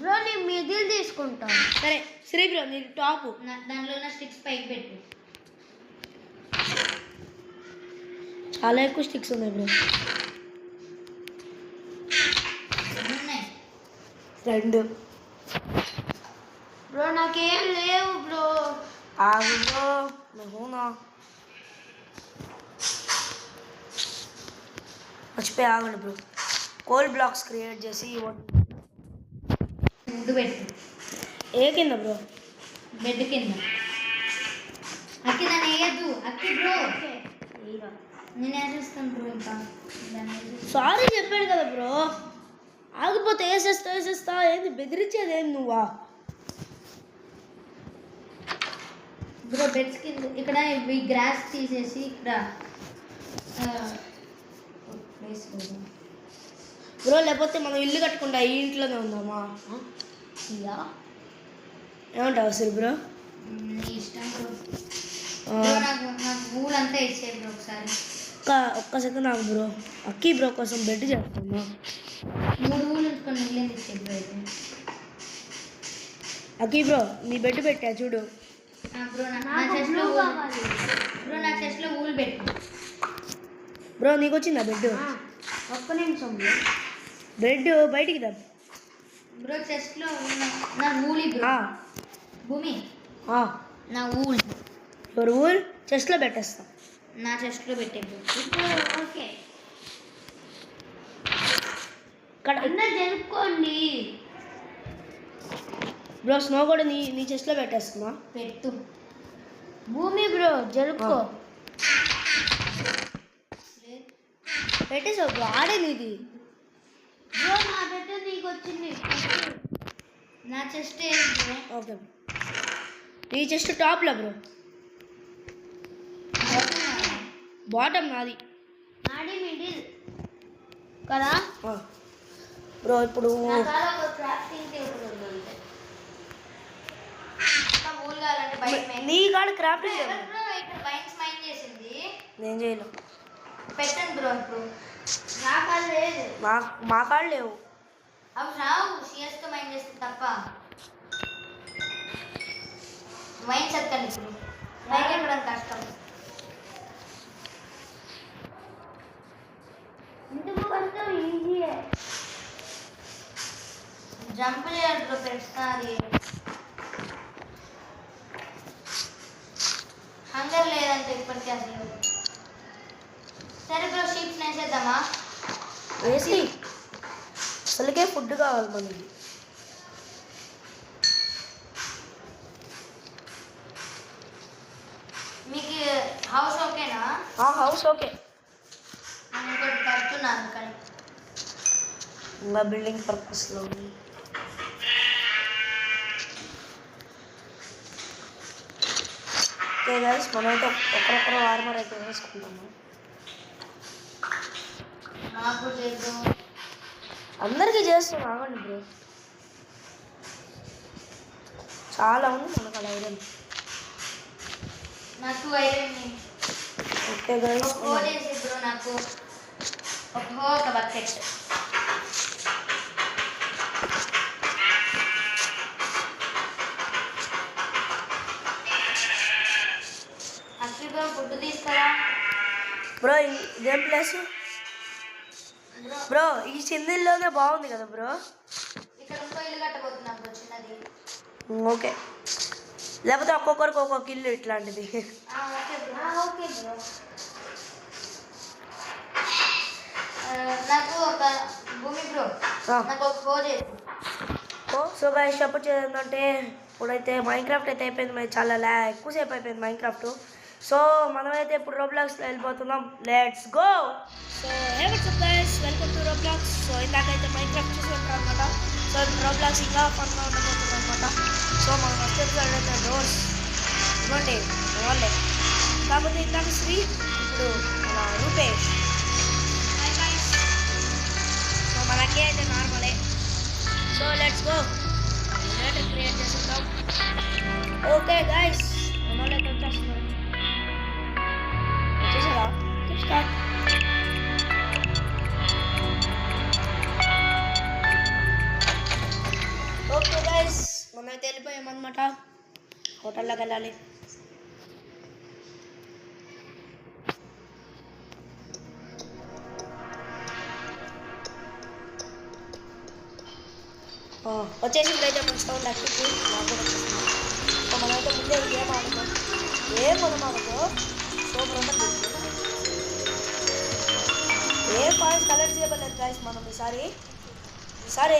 బ్రో నేను మిడిల్ తీసుకుంటాను. సరే శ్రీ బ్రో నీది టాప్. దాంట్లో ఉన్న స్టిక్స్ పైకి పెట్టు. చాలా ఎక్కువ స్టిక్స్ ఉన్నాయి బ్రో. ఉన్నాయి. 2. బ్రో నాకేం లేవు బ్రో. ఆగు బ్రో నువ్వునా మర్చిపోయి ఆగండి బ్రో. కోల్ బ్లాక్స్ క్రియేట్ చేసి ముందు పెట్టు. ఏ కింద బ్రో? బెడ్ కింద. అక్కి దాన్ని వేయద్దు. అక్కి బ్రో నేను వేసేస్తాను బ్రో. ఇంకా దాన్ని వేసేస్తాను. సారీ చెప్పాడు కదా బ్రో. ఆగిపోతే వేసేస్తా ఏంది బెదిరించేది ఏంది నువ్వా? బ్రో బెడ్స్ కింద ఇక్కడ ఈ గ్రాస్ తీసేసి ఇక్కడ ప్లేస్ బ్రో లేకపోతే మనం ఇల్లు కట్టుకుంటా ఈ ఇంట్లోనే ఉందామా? ఇలా ఏమంటావు శ్రీ బ్రో? నీ ఇష్టం బ్రో. నాకు ఊళ్ళంతా అంతా ఇచ్చే బ్రో ఒకసారి. ఒక్క సెకండ్ నాకు బ్రో. అక్కి బ్రో కోసం బెడ్ చేస్తున్నా. 3 ఊళ్ళు ఉంచుకొని మిగిలింది ఇచ్చే బ్రో అయితే. అక్కి బ్రో నీ బెడ్ పెట్టా చూడు. బ్రో నా చెస్ట్లో బ్రో నా చెస్ట్లో ఊళ్ళు పెట్టు. బ్రో నీకు వచ్చిందా బెడ్? ఒక్క నిమిషం బ్రో. బెడ్ బయటికి దా బ్రో చెస్ట్లో ఉన్న నా ఊలి బ్రో. భూమి నా ఊల్ ఎవరు ఊల్ చెస్ట్లో పెట్టేస్తా. నా చెస్ట్లో పెట్టే బ్రో. ఓకే ఇక్కడ అందరు జరుపుకోండి. బ్రో స్నో కూడా నీ చెస్ట్లో పెట్టేస్తున్నా. పెట్టు. భూమి బ్రో జరుపుకో. పెట్టేసావు బ్రో. ఆడే నీది బ్రో నా బెడ్ నీకు వచ్చింది. నా చెస్ట్ బ్రో. ఓకే నీ చెస్ట్ టాప్లో బ్రో. బాటమ్ నాది. నాడి మిడిల్ కదా. బ్రో ఇప్పుడు నా కాడ ఒక క్రాఫ్టింగ్ టేబుల్ ఉంది అంతే. ఊళ్ళు కావాలంటే బయట నీ కాడ క్రాఫ్టింగ్ బ్రో ఇక్కడ బైన్స్ మైండ్ చేసింది. నేను చేయను. పెట్టండి బ్రో. ఇప్పుడు నా కాడ లేదు. మా కాడ లేవు. అవి రావు. సిఎస్తో మైండ్ చేస్తే తప్ప. మైండ్ చెప్తాను ఇప్పుడు. మైండ్ చెప్పడం కష్టం. ఇందుకు కొంచెం ఈజీయే. జంప్ చేయాలి బ్రో ప్రతిసారి. హంగర్ లేదంటే ఇప్పటికీ అసలు. సరే బ్రో షీప్స్ వేసేద్దామా? వేసి అసలుకే ఫుడ్ కావాలి మనకి. మీకు హౌస్ ఓకేనా? House okay. నేను ఇంకోటి కడుతున్నాను కానీ. ఇంకా బిల్డింగ్ పర్పస్లో ఉంది. ఓకే గైస్ మనమైతే ఒకరొకరు ఆర్మర్ అయితే వేసుకుంటాము. నాకు చేద్దాం. అందరికీ చేస్తాం ఆగండి బ్రో. చాలా ఉంది మనకు అలా ఐరన్. నాకు ఐరన్ ఓకే గైస్ ఒక హోల్ వేసి బ్రో. నాకు ఒక బకెట్. అసలు బ్రో ఫుడ్ తీసుకురా బ్రో. ఇదేం ప్లేస్ బ్రో? ఈ చిందిల్లోనే బాగుంది కదా బ్రో. ఇక్కడ ఇంకో ఇల్లు కట్టబోతున్నాం బ్రో చిన్నది. ఓకే లేకపోతే ఒక్కొక్కరికి ఒక్కొక్క ఇల్లు ఇట్లాంటిది. Okay bro. Okay bro. నాకు ఒక భూమి బ్రో. నాకు ఒక హోల్ వేసి. సో గైస్ చెప్పొచ్చు ఏంటంటే ఇప్పుడైతే మైన్క్రాఫ్ట్ అయితే అయిపోయింది. మరి చాలా ఎక్కువసేపు అయిపోయింది మైన్క్రాఫ్ట్. సో మనమైతే ఇప్పుడు రోబ్లాక్స్లో వెళ్ళిపోతున్నాం. Let's go. So hey what's guys, welcome to Roblox. So ఇందాకైతే మైన్క్రాఫ్ట్ చూసి ఉంటాం అనమాట. సో రోబ్లాక్స్ ఇంకా ఫన్గా ఉండబోతుంది అనమాట. సో మనం ఫస్ట్ ఎపిసోడ్ అయితే డోర్స్ ఇవ్వండి వాళ్ళే, కాకపోతే ఇందాక శ్రీ, ఇప్పుడు మన రూపేష్. సో మనకే అయితే నార్మలే. So let's go. క్రియేట్ చేసుకుంటాం. ఓకే గైస్, మన వాళ్ళైతే వచ్చేస్తున్నారు. వచ్చేసారా? స్టార్ట్. ఓకే గైస్, మనమైతే వెళ్ళిపోయామన్నమాట. హోటల్లోకి వెళ్ళాలి. వచ్చేసింది అయితే మన సౌండ్ యాక్టివ్ నాకు కూడా వచ్చేసింది. సో మనమైతే ముందే గేమ్ ఆడుతాం. ఏం మనం ఆడుకో సూపర్ ఉంటుంది. ఏ పాయింట్స్ కలెక్ట్ చేయలేదు గైస్ మనం ఈసారి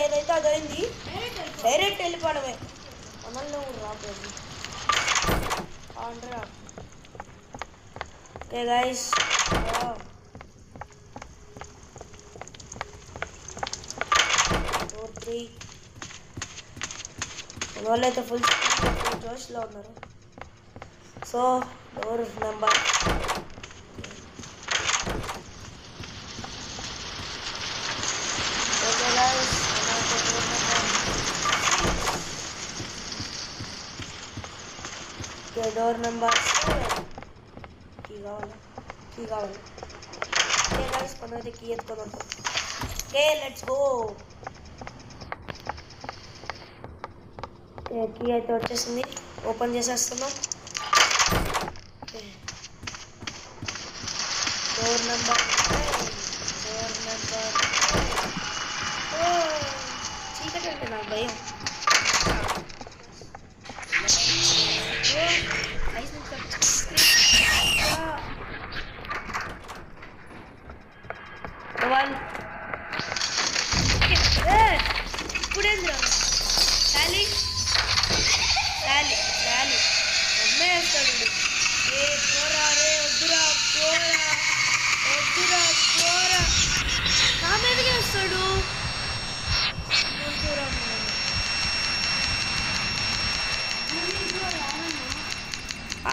ఏదైతే అది అయింది డైరెక్ట్ వెళ్ళిపోవడమే. మనల్ని నువ్వు రాబోదు ఆండ్రా. ఓకే గైస్, 4 3 వాళ్ళైతే ఫుల్ జోష్లో ఉన్నారు. So door number door number key కావాలి. ఓకే గైస్, మనమైతే కీ ఎత్తుకొని ఉంటాం. Okay let's go. కీ అయితే వచ్చేసింది, ఓపెన్ చేసేస్తున్నాం. డోర్ నెంబర్ చీకటి అంటే నాకు భయం. ఇప్పుడేంద్రా శాలీ అమ్మేస్తాడు. ఏ పోరా రే, వద్దురా పోరా నా మీదకే వస్తాడు.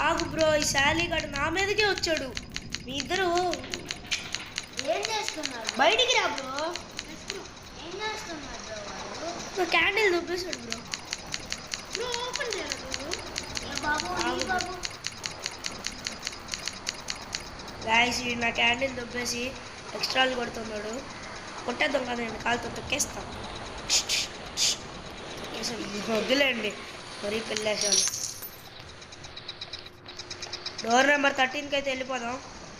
ఆగు బ్రో, ఈ శాలీ గడు నా మీదకే వచ్చాడు. మీ ఇద్దరు ఏం చేస్తున్నారు? బయటికి రా బ్రో. ఏం చేస్తున్నారు బ్రో వాళ్ళు? క్యాండిల్ చూపిస్తాడు బ్రో. నువ్వు ఓపెన్ చేయలేదు బాబు. బాబు గాయస్, నా క్యాండిల్ దొబ్బేసి ఎక్స్ట్రాలు కొడుతున్నాడు. కొట్టేద్దాం కదా, నేను కాలుతో తొక్కేస్తాను. వద్దులేండి మరీ పెళ్ళేసాను. డోర్ నెంబర్ 13కి అయితే వెళ్ళిపోదాం.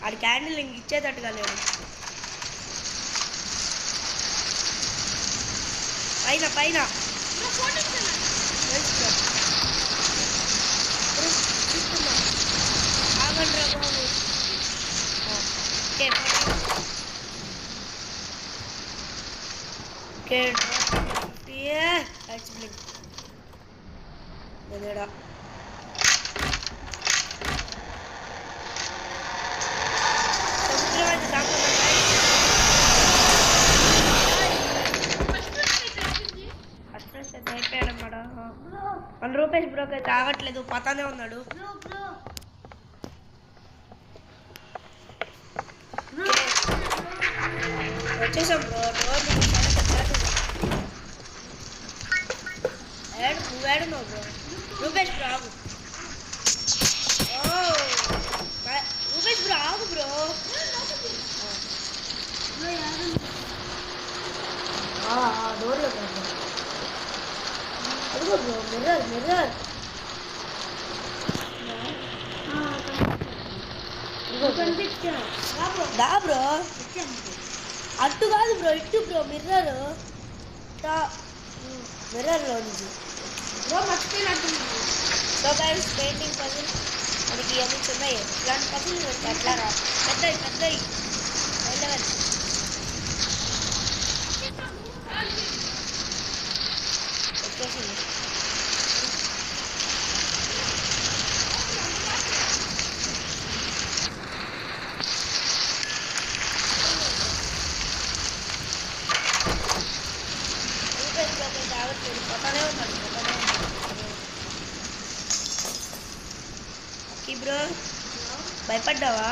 ఆడి క్యాండిల్ ఇంక ఇచ్చేటట్టుగా లేదు. పైన ఆగండి రా బాబు. Okay lights blink. నేను సముద్రం అయితే దాక్కున్నాను. ఫస్ట్ అయిపోయాడు అన్నమాట. మన రూపేష్ బ్రోక్ అయితే ఆగట్లేదు, పతానే ఉన్నాడు. వచ్చేసాం బ్రో. డోర్ నువ్వేడున్నావు బ్రో? రూపేష్ బ్రో ఆగు. రూపేష్ బ్రో ఆగు బ్రో. డోర్లో అదిగో బ్రో, మిర్రర్ దా బ్రో. అట్టు కాదు బ్రో, ఇట్టు బ్రో. మిర్రర్లో నుంచి బ్రో మర్చిపోయినట్టు. సో గైస్, పెయింటింగ్ పజిల్ మనకి ఇవన్నీ ఉన్నాయి. ఇలాంటి పజిల్ ఎట్లా రా, పెద్దవి లెవెల్. వచ్చేసింది. భయపడ్డావా?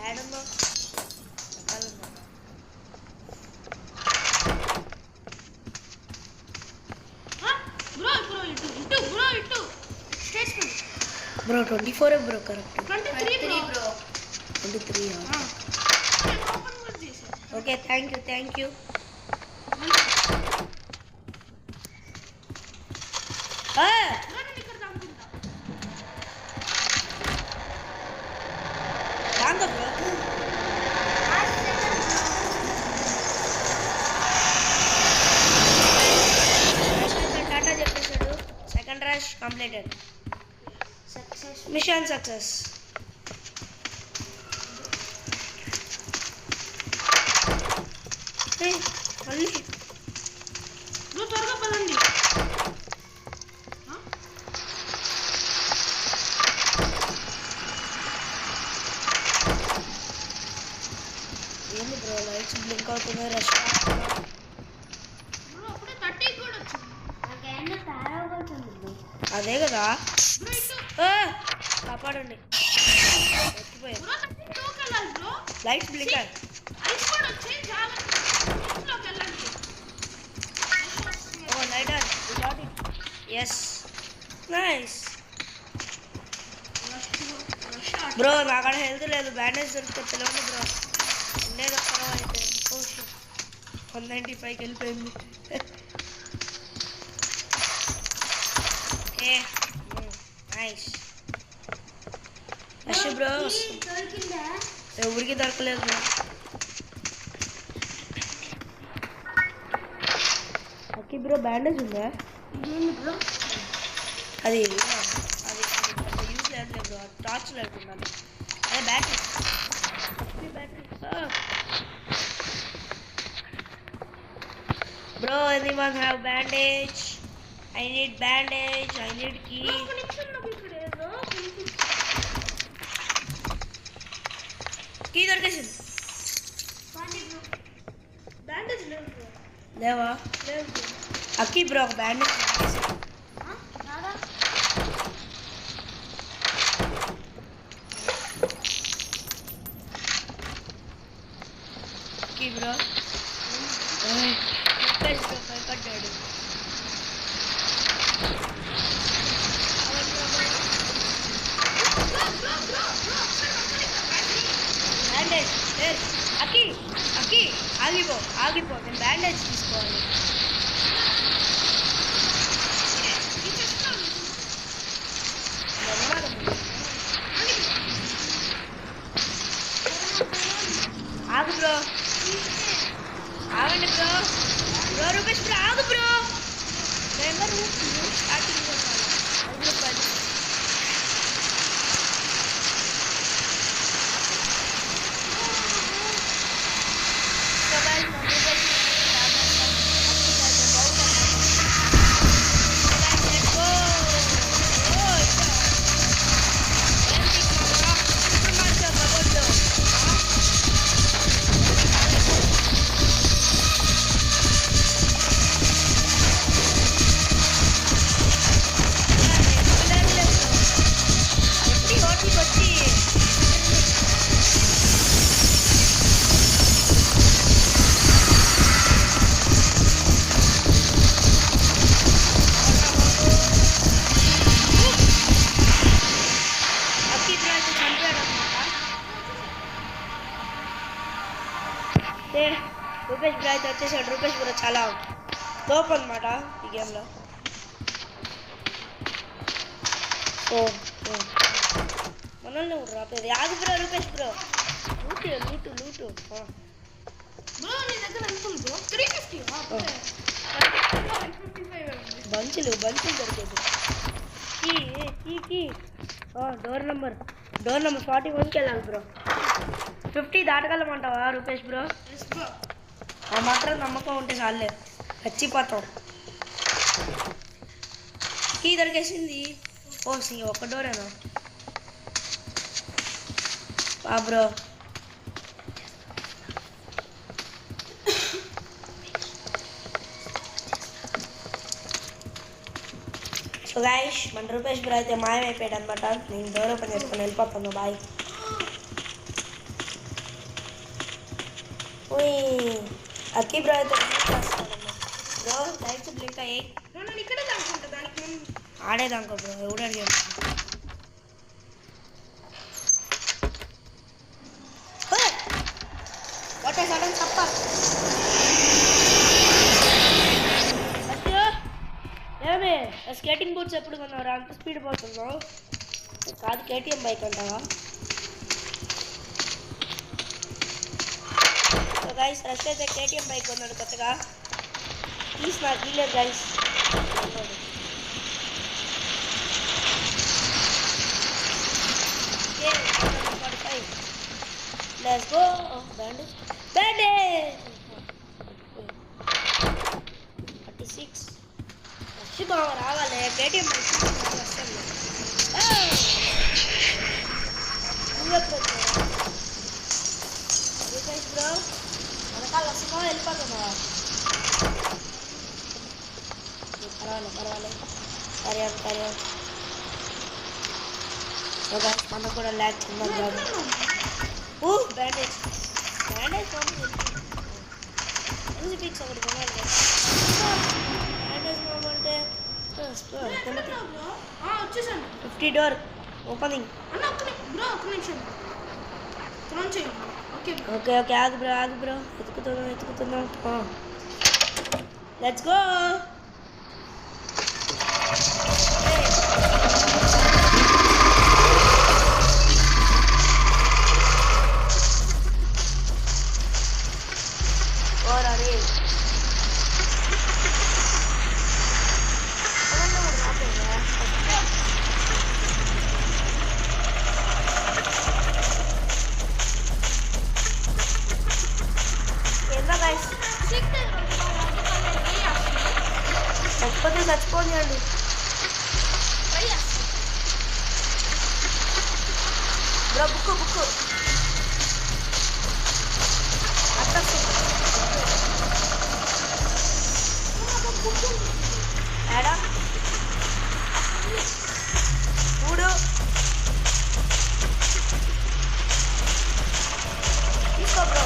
ఏడున్నావు? బ్రో బ్రో ఇటు ఇటు బ్రో ఇటు స్టేజ్ పై bro 24 bro correct. 23 bro 23. Open కూడా చేసా. Okay thank you. నేను ఇక్కడ దాంకుంటా. దాంతో బ్రో టాటా చెప్పేశాడు. Second rush completed. Success mission success. మళ్ళీ బ్రో త్వరగా పదండి. ఏంది బ్రో లైట్స్ బ్లింక్ అవుతున్నాయి. రష్ బ్రో అప్పుడే 30 కూడా వచ్చింది. నాకేమన్నా తేడా అవుతుంది బ్రో. అదే కదా. బ్రో ఇటు కాపాడండి. మర్చిపోయాను. బ్రో 32 వెళ్ళాలి బ్రో. లైట్స్ బ్లింక్ ఐస్ కూడా వచ్చి చాలా ఇంట్లోకి వెళ్ళండి. ఓ లైటర్ ఎస్ నైస్. బ్రో నా కాడ హెల్త్ లేదు. బ్యాండేజ్ దొరికితే పిలవండి బ్రో. ఉండేది ఒక్కరో అయితే. ఓ 195కి వెళ్ళిపోయింది. Okay nice. రష్ బ్రో దొరికిందా? ఎవరికి దొరకలేదు బ్రో. ఓకే బ్రో బ్యాండేజ్ ఉందా? ఇదేంటి బ్రో? అది యూజ్ లేదు బ్రో. టార్చ్ లేకున్నాను. అదే battery bro. Anyone have bandage? I need bandage. I need key. ఒక నిమిషం నాకు ఇక్కడ ఏదో కనిపిస్తుంది. కీ దొరికేసింది. పాండి బ్రో బ్యాండేజ్ లేదు బ్రో. లేవా? లేదు బ్రో. అక్కి బ్రో ఒక బ్యాండేజ్ రాదా? అక్కి బ్రో. భయపడ్డాడు. బ్యాండేజ్ అక్కి ఆగిపో నేను బ్యాండేజ్ తీసుకోవాలి. ఆగు బ్రో. ఆగండి బ్రో. రూపేష్ బ్రో ఆగు బ్రో. నేను స్టార్టింగ్ రూపాయలు. రూపేష్ బ్రో అయితే వచ్చేసాడు. రూపేష్ బ్రో చాలా తోపు అనమాట ఈ గేమ్లో. ఓ మనల్ని రాపేది. ఆగు bro Rupesh bro. Loot bro నీ దగ్గర ఎంత ఉంది బ్రో? 350. బంచులు దొరికేది. కీ డోర్ నెంబర్ 41కి వెళ్ళాలి బ్రో. 50 దాటగలమంటావా రూపేష్ బ్రో? Yes bro. ఆ మాత్రం నమ్మకం ఉంటే చాలే. చచ్చిపోతాం. కీ దొరికేసింది. ఓ ఒక్క డోరేనా బ్రో? సో గైస్ మన రూపేష్ బ్రో అయితే మాయమైపోయాడు అనమాట. నేను డోర్ ఓపెన్ చేసుకొని వెళ్ళిపోతాను. బాయ్. అక్కి బ్రో అయితే బ్రో లైట్స్ బ్లింక్ అయ్యాయి. నేను ఇక్కడే దానుకుంటా దానికి ఆడేదాంకో బ్రో ఎవడు అడిగాడు. What a sudden supper. ఏమే స్కేటింగ్ బూట్స్ ఎప్పుడు కొన్నారా? అంత స్పీడ్ పోతున్నావు. కాదు కేటీఎం బైక్ అంటావా? సో గైస్ రష్ అయితే కేటీఎం బైక్ కొన్నాడు కొత్తగా. ప్లీజ్ నాకు వీలేదు guys. Let's go. Bandage. Bandage. 36. अच्छी बात रावाले. KTM వస్తుంది. Refresh bro. మనకాల సినిమా వెళ్ళిపోతున్నా. పర్వాలేదు. సరే. ఓకే మనకు కూడా ల్యాక్ చిన్న జాబ్. బ్యాండేజ్ ఫిక్స్ ఒకటి కొనాలి. బ్యాండేజ్ అంటే వచ్చేసాను. 50 డోర్ ఓపెనింగ్. అన్న ఒక్క నిమిషం త్రోన్ చేయి. ఓకే ఆగు బ్రో ఎత్తుకుతున్నాం. Let's go. చచ్చిపోతే చచ్చిపోనియండి. బ్రో బుక్ ఏడా మూడు తీసుకో బ్రో.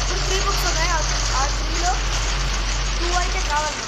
ఇప్పుడు 3 బుక్స్ ఉన్నాయి. ఆ 3లో 2 అయితే కావాలి.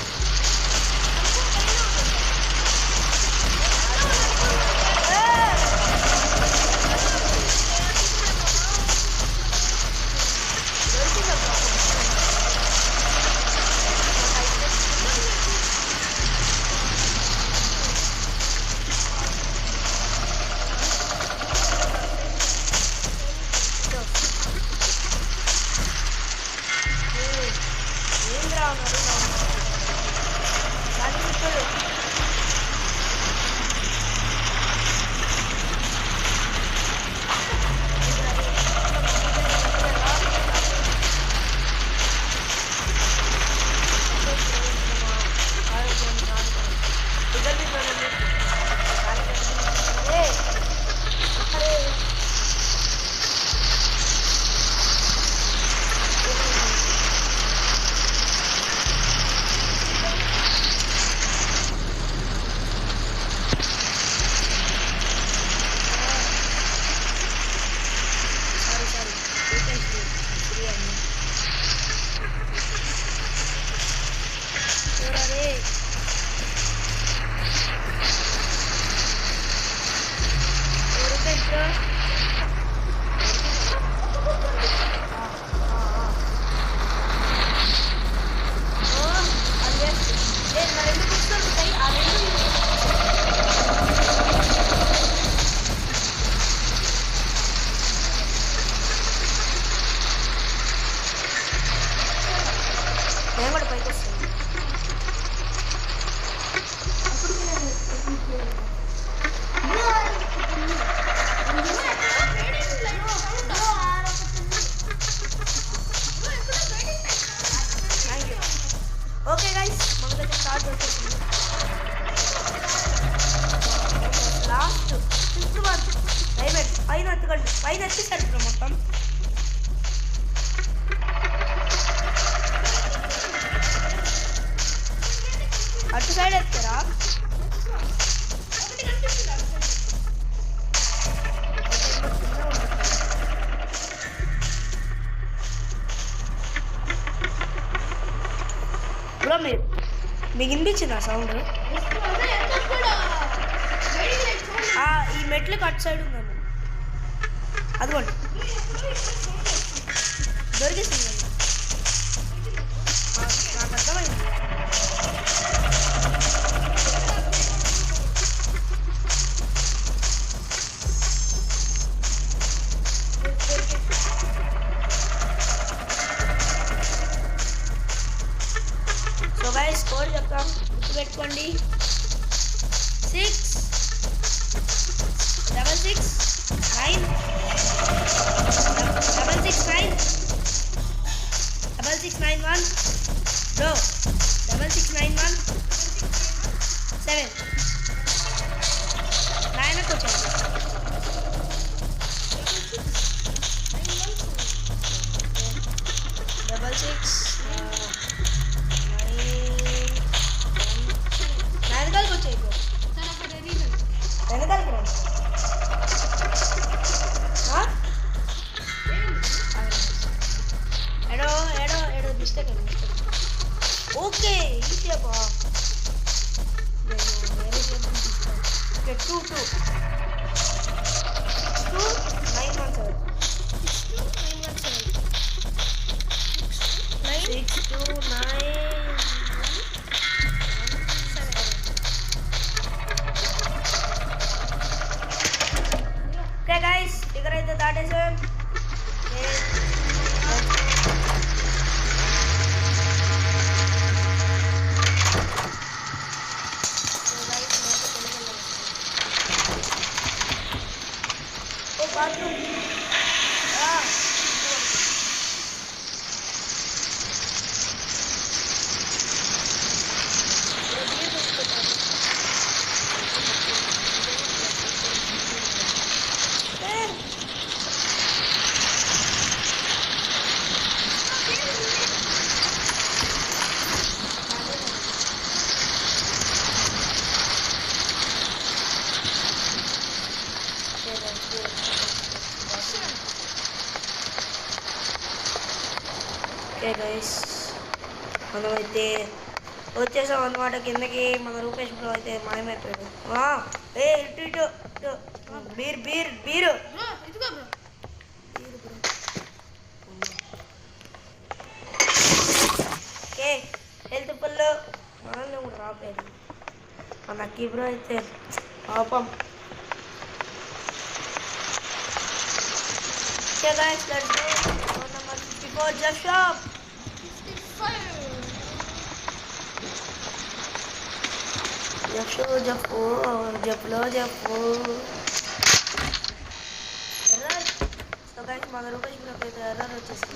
ఏం రావు బ్రో మీకు వినిపించిందా సౌండ్? ఈ మెట్లకు అటు సైడ్ ఉందండి, అదిగోండి దొరికిస్తుంది. నాకు అర్థమైంది. సో గైస్ స్కోర్ చెప్తాం, గుర్తుపెట్టుకోండి. 6 6 6 9 6 6 9 6691 bro 6691 7 9 को चल 66 9 को चल వెనకాల రండి. ఏడో ఏడో ఏడో మిస్టేక్ అండి, మిస్టేక్. ఓకే ఈ షేపా నేను వేరే షేప్ తీసుకున్నాను. ఓకే 2 2 2 917 6 2 9 ఓకే గైస్ ఇక్కడ అయితే దాటేసాం. బాత్రూమ్ ఓకే గైస్ మనమైతే వచ్చేసాం అన్నమాట కిందకి. మన రూపేష్ బ్రో అయితే మాయమైపోయాడు. ఏ ఇటు ఇటు ఇటు. Beer okay health full. మనల్ని కూడా రాలేదు మన అక్కీ బ్రో అయితే పాపం. Okay guys, let's go. Phone number 54, Jeff Shop. 55. Jeff. Error. So guys, మన రూపేష్ బ్రో అయితే ఎర్రర్ వచ్చేసింది.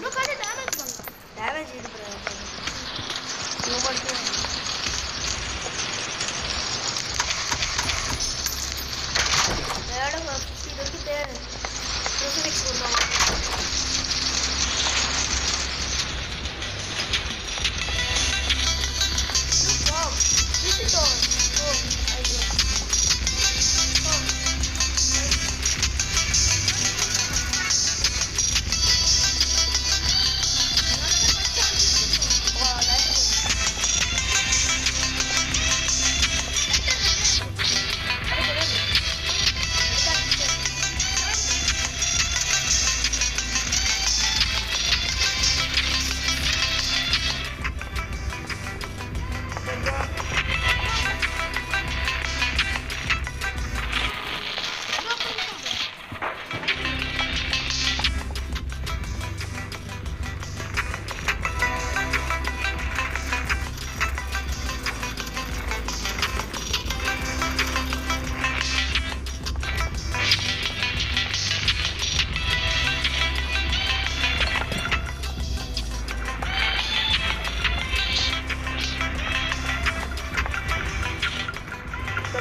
డ్యామేజ్ ఇది బ్రో. తేడా 50 దొరికితే చూసుకుందాం.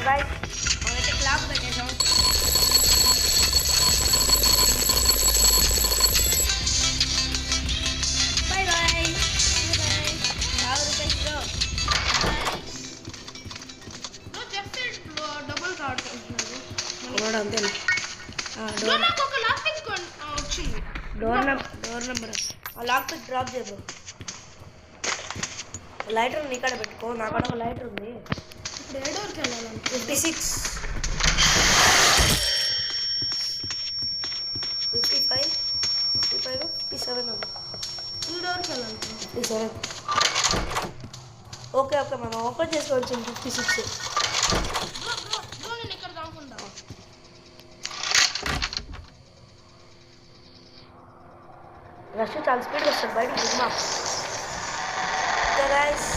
guys, మనమైతే క్లాక్ పెట్టేసాం. Bye bye. బాయ్. 50 రూపాయలు. వాడు అంతేలే బ్రో నాకు ఒక లాక్ పిక్ వచ్చింది. డోర్ నెంబర్ ఆ లాక్ పిక్ డ్రాప్ చేయ బ్రో. లైటర్ నీ కాడ పెట్టుకో, నా కాడ ఒక లైటర్ ఉంది. ఇప్పుడు ఏ డోర్కి వెళ్ళాలంటే 56 55 57 ఉంది. ఈ డోర్కి వెళ్ళాలంటే 57. ఓకే మనం ఓపెన్ చేసుకోవచ్చు. 56. బ్రో నేను ఇక్కడ దాక్కుంటా. రష్ చాలా స్పీడ్గా వస్తుంది బయటకు దిగుమా. గైస్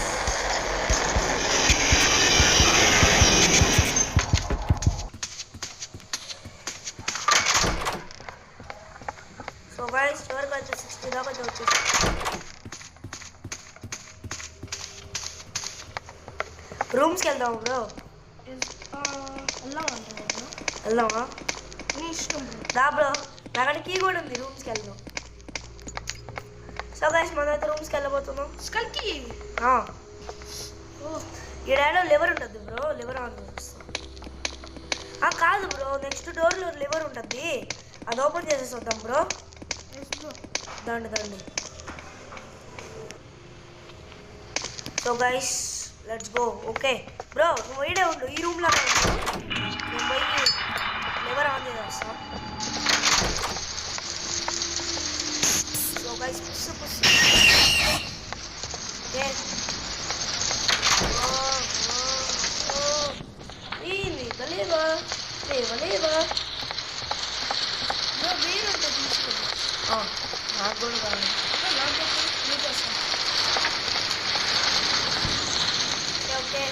సో గైస్ చివరికి అయితే 60 దాకా అయితే వచ్చేసి రూమ్స్కి వెళ్దాం బ్రో. వెళ్దామా? నీ ఇష్టం బ్రో. దా బ్రో, నాకంటే కీ కూడా ఉంది. రూమ్స్కి వెళ్దాం. సో గైస్ మనమైతే రూమ్స్కి వెళ్ళబోతున్నాం. స్కల్కి ఈ డైలో లివర్ ఉంటుంది బ్రో. లివర్ ఆన్ చేస్తాం. కాదు బ్రో, నెక్స్ట్ డోర్లో లివర్ ఉంటుంది, అది ఓపెన్ చేసేసి వద్దాం బ్రో. దండి. So guys let's go. Okay bro, నువ్వు ఈడే ఉండు, ఈ రూమ్లో ఉండు. నేను పోయి లివర్ ఆన్ చేసేస్తాం. సో గైస్ పుస్ ఓకే. లేవా బ్రో బీర్ ఉంటే తీసుకో. నాకు కూడా కాదు. ఓకే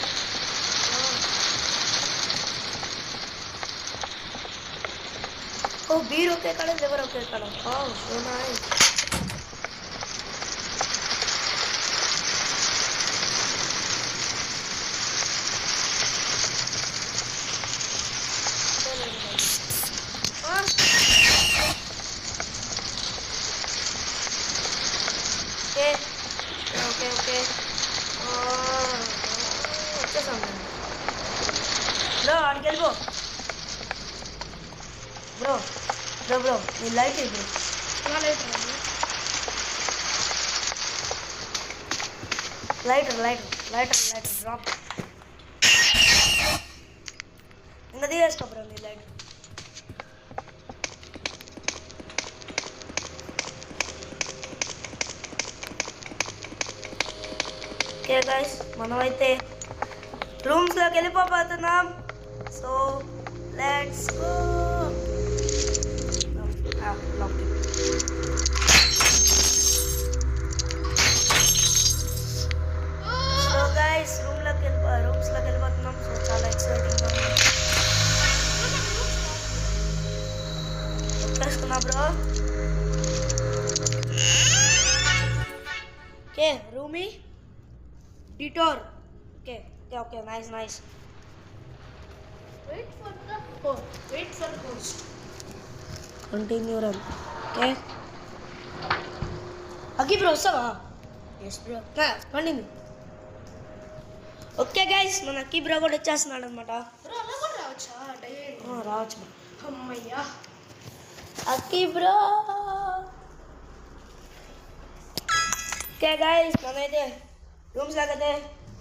ఓ బీర్ ఒకే కాడ లివర్ ఒకే కాడ. So nice. ఓకే వచ్చేసాం బ్రో. ఆడికి వెళ్ళిపో బ్రో. నీ లైట్ బ్రో. Lighter drop. ఇంకా తీసేసుకో బ్రో నీ లైట్. ఓకే గైస్ మనమైతే రూమ్స్లోకి వెళ్ళిపోతున్నాం. So let's go. So guys రూమ్స్లోకి వెళ్ళిపోతున్నాం. సో చాలా ఎక్సైటింగ్గా ఉంది. వచ్చేసుకున్నా బ్రో. ఓకే రూమీ డిటోర్. Okay nice. Wait for ghost. Continue run. Okay అగ్గి బ్రో వస్తావా? Yes bro continue. Okay guys మన అక్కి బ్రో కూడా వచ్చేస్తున్నాడు అనమాట. బ్రో అలా కూడా రావచ్చా? రావచ్చు బ్రో. అమ్మయ్యా. అక్కి బ్రో. ఓకే గైస్ మనమైతే రూమ్స్ లాగైతే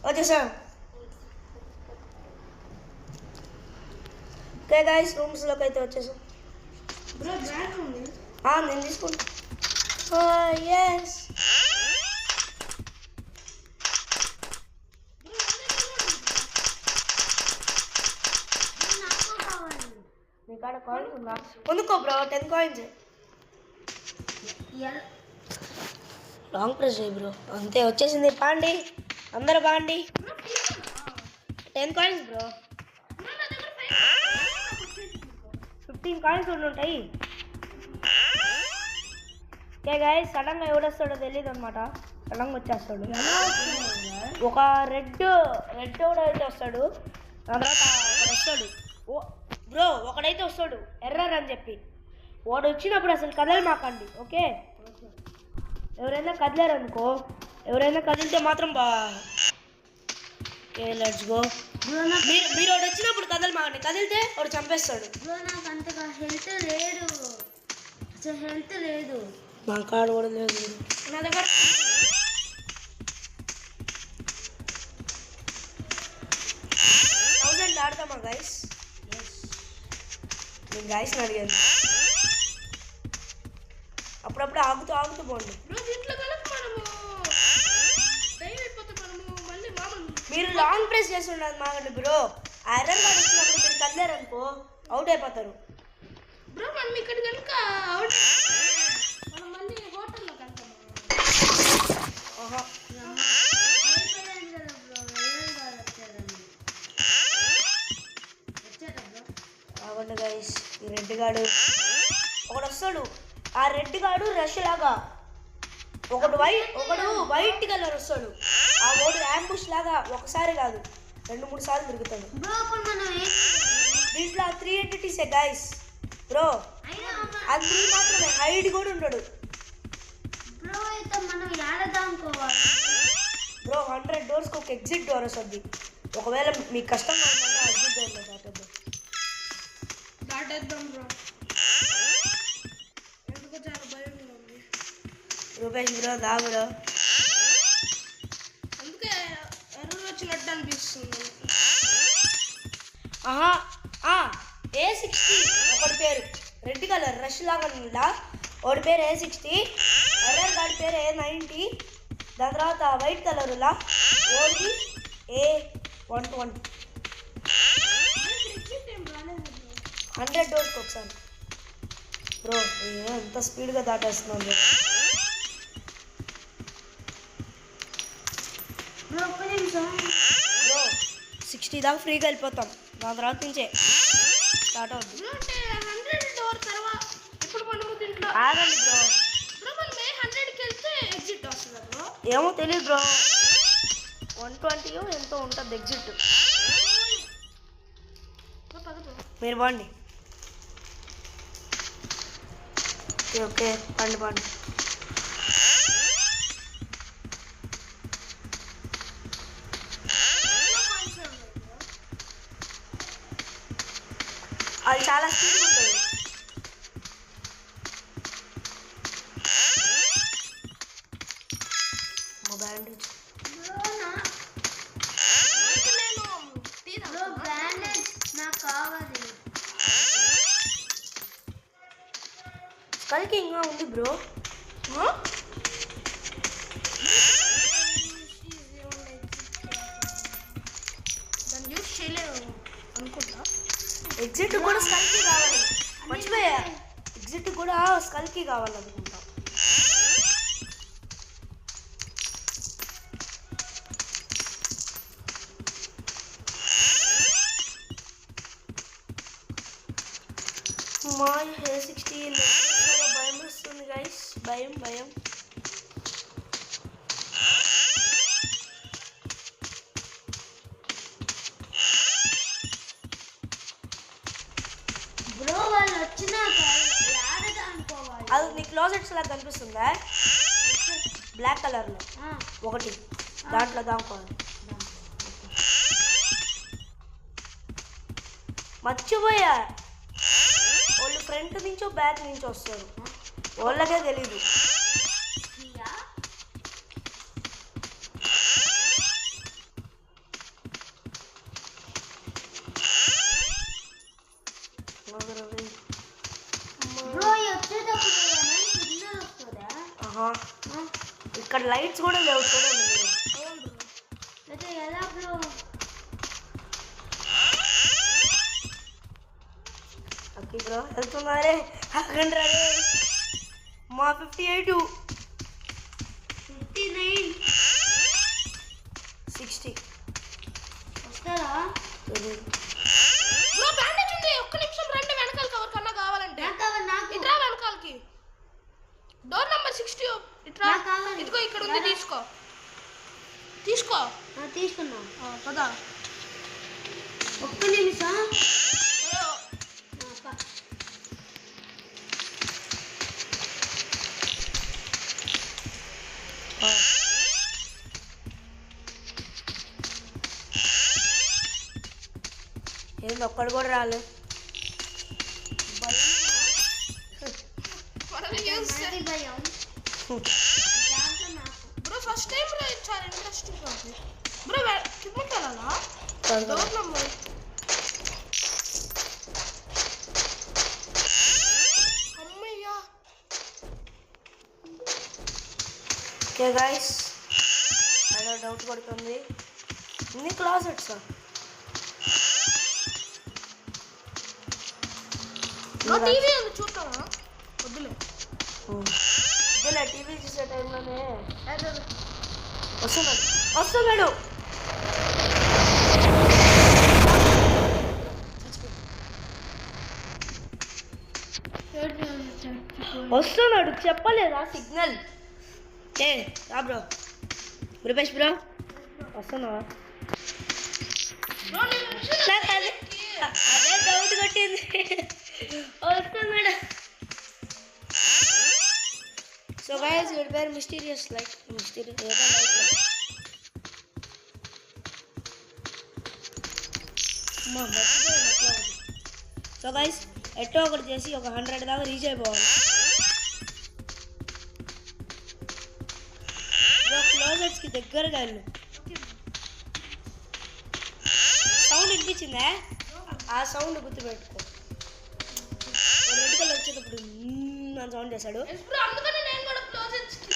వచ్చేసాం. ఓకే గైస్ రూమ్స్లోకి అయితే వచ్చేసాం. బ్రో బ్యాగ్ ఉంది. నేను తీసుకుంటా. ఎస్ నీ కాడ కాయిన్స్ ఉందా? కొనుక్కో బ్రో. 10 కాయిన్స్. లాంగ్ ప్రెస్ చేయి బ్రో. అంతే వచ్చేసింది. పాండి అందరూ పాండి. 10 కాయిన్స్ బ్రో. 15 కాయిన్స్ ఉంటాయి. ఓకే గైస్ సడన్గా ఎవడొస్తాడో తెలియదు అనమాట. సడన్గా వచ్చేస్తాడు. ఒక రెడ్ కూడా అయితే వస్తాడు. దాని తర్వాత ఒకడు వస్తాడు. బ్రో ఒకడైతే వస్తాడు ఎర్రర్ అని చెప్పి. వాడు వచ్చినప్పుడు అసలు కదలమాకండి. ఓకే ఎవరైనా కదిలేరు అనుకో, ఎవరైనా కదిలితే మాత్రం ఓకే లెట్స్ గో. మీరు వాడు వచ్చినప్పుడు కదలమాగండి, కదిలితే వాడు చంపేస్తాడు. బ్రో నాకు అంతగా హెల్త్ లేదు, అసలు హెల్త్ లేదు. నా కాడు కూడా లేదు నా దగ్గర 1000 ఆడతామా గైస్? నేను గైస్ని అడిగాను. అప్పుడప్పుడు ఆగుతూ పోండి. బ్రో దీంట్లో కనుక మనము టైం అయిపోతే మనము మళ్ళీ మామూలు మీరు లాంగ్ ప్రెస్ చేసి ఉండదు మాగండి బ్రో. ఐరన్ కార్డ్ వచ్చినప్పుడు మీరు కదిలేరనుకో అవుట్ అయిపోతారు. బ్రో మనం ఇక్కడ కనుక అవుట్ మనం మళ్ళీ హోటల్లో కలుద్దాం. ఆహా భయపడాను కదా బ్రో, వేరే వాళ్ళు వచ్చారని. వచ్చారా బ్రో? అవును గైస్, ఈ రెడ్ గాడు ఒకడు వస్తాడు. ఆ రెడ్ గాడు రష్ లాగా ఒకడు వైట్ కలర్ వస్తాడు. ఆ ఓడు యాంబుష్ లాగా ఒకసారి కాదు 2-3 సార్లు తిరుగుతాడు. బ్రో ఇప్పుడు మనం దీంట్లో 3 ఎంటిటీసే గైస్ బ్రో. అయినా అది 3 మాత్రమే, హైడ్ కూడా ఉండడు బ్రో. అయితే మనం ఏడదాంకోవాలి బ్రో. 100 డోర్స్కి ఒక ఎగ్జిట్ డోర్ వస్తుంది. ఒకవేళ మీకు కష్టంగా ఉందంటే ఎగ్జిట్ డోర్లో దాటేద్దాం బ్రో. ఎందుకు చాలా భయంగా ఉంది. రూపేష్ బ్రో దా బ్రో. అందుకే ఎర్ర వచ్చినట్టు అనిపిస్తుంది. ఆహా A60 ఒకటి పేరు రెడ్ కలర్ రష్ లాగా ఉందా, ఒకటి పేరు A60, ఎర్రర్ గాడి పేరు A90, దాని తర్వాత వైట్ కలర్లా ఓడి A120. 100 డోర్స్కి ఒకసారి బ్రో. ఎంత స్పీడ్గా దాటేస్తున్నాను బ్రో ఒక్క నిమిషం. బ్రో. 60 దాకా ఫ్రీగా వెళ్ళిపోతాం, దాని తర్వాత నుంచే స్టార్ట్ అవుతుంది. బ్రో అంటే 100 డోర్ తర్వాత ఇప్పుడు మనము దీంట్లో ఆగండి బ్రో. బ్రో మనం 100కి వెళ్తే ఎగ్జిట్ వస్తుందా బ్రో? ఏమో తెలియదు బ్రో. 120 ఎంతో ఉంటుంది ఎగ్జిట్. బ్రో పద బ్రో. మీరు బాండి. ఓకే పండి. అది చాలా స్పీడ్ ఉంటుంది. బ్యాండేజ్ బ్రో బ్యాండేజ్ నాకు కావాలి. స్కల్కి ఇంకా ఉంది బ్రో. దాన్ని యూస్ చేయలేము అనుకుంటా. ఎగ్జిట్ కూడా స్కల్కి కావాలి, మర్చిపోయా. ఎగ్జిట్ కూడా స్కల్కి కావాలనుకుంటా. మా A60 భయం వస్తుంది గైస్, భయం. బ్రో వాళ్ళు వచ్చినాక ఏడదానుకోవాలి. అది నీ క్లోజెట్స్ లాగా కనిపిస్తుందా బ్లాక్ కలర్లో ఒకటి, దాంట్లో దాముకోవాలి. మర్చిపోయా, వాళ్ళు ఫ్రంట్ నుంచో బ్యాక్ నుంచి వస్తారు, వాళ్ళకే తెలీదు. బ్రో వచ్చేటప్పుడు ఏమైనా సిగ్నల్ వస్తుందా? ఆహా, ఇక్కడ లైట్స్ కూడా లేవు చూడండి మీరు. అవును బ్రో. అయితే ఎలా బ్రో? ఓకే బ్రో వెళ్తున్నారే, అక్కడ మా 58 59 60 వస్తారా? తెలియదు. బ్రో బ్యాండేజ్ ఉంది, ఒక్క నిమిషం రండి. వెనకాలకి ఎవరికన్నా కావాలంటే ఇట్రా, వెనకాలకి డోర్ నెంబర్ 60 ఇట్రా. ఇదిగో ఇక్కడ ఉంది, తీసుకో. తీసుకున్నా పదా. ఒక్క నిమిషం. ఏంది ఒక్కడు కూడా రాలే. బ్రో ఫస్ట్ టైం బ్రో చాలా ఇంట్రెస్టింగ్ గా ఉంది బ్రో. కిందకి వెళ్ళాలా? డోర్ నంబర్ అమ్మయ్యా. ఓకే గైస్, అదో డౌట్ పడుతుంది. ఇన్ని క్లాసెట్స్ బ్రో టీవీ ఉంది చూద్దామా? వద్దులే. ఇలా టీవీ చూసే టైంలోనే వస్తున్నాడు. వస్తున్నాడు చెప్పలేదా సిగ్నల్? ఏ రా బ్రో. రూపేష్ బ్రో వస్తున్నావా? నాకు అదే డౌట్ కొట్టింది. వస్తున్నాడు. సో గైస్ వీడి పేరు మిస్టీరియస్ లైట్. మిస్టీరియస్ ఏదో లైట్. సో గైస్ ఎట్టో ఒకటి చేసి ఒక 100 దాకా రీచ్ అయిపోవాలి. క్లోజెట్స్కి దగ్గరగా వెళ్ళు. సౌండ్ వినిపించిందా? ఆ సౌండ్ గుర్తుపెట్టుకో. రెడ్ కలర్ వచ్చేటప్పుడు అని సౌండ్ చేశాడు. బ్రో అందుకనే నేను కూడా క్లోజెట్స్ కి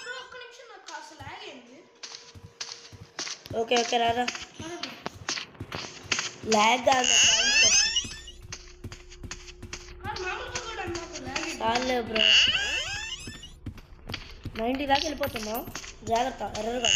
బ్రో ఒక్క నిమిషం నాకు కాస్త లాగ్ అయింది. ఓకే ఓకే రారా. లాగ్ కాదు మామూలుగా కూడా నాకు లాగ్ చాలే బ్రో. 90 దాకా వెళ్ళిపోతున్నాం. జాగ్రత్త ఎర్రగా.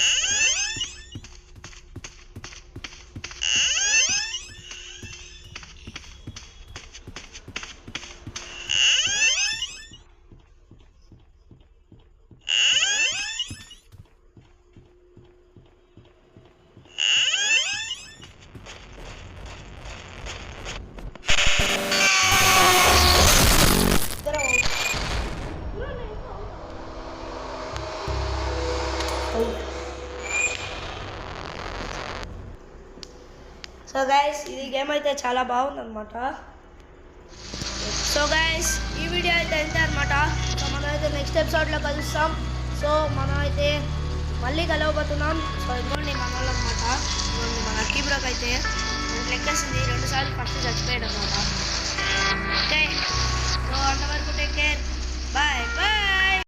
సో గైస్ ఇది గేమ్ అయితే చాలా బాగుందన్నమాట. సో గైస్ ఈ వీడియో అయితే అంతే అనమాట. సో మనం అయితే నెక్స్ట్ ఎపిసోడ్లో కలుస్తాం. సో మనం అయితే మళ్ళీ కలవబోతున్నాం. సో ఇదిగోండి మన వాళ్ళు అనమాట. ఇదిగోండి మన కీబ్రోకి అయితే లెక్కేసింది 2 సార్లు ఫస్ట్ చచ్చిపోయాడు అనమాట. ఓకే సో అంతవరకు టేక్ కేర్. Bye bye.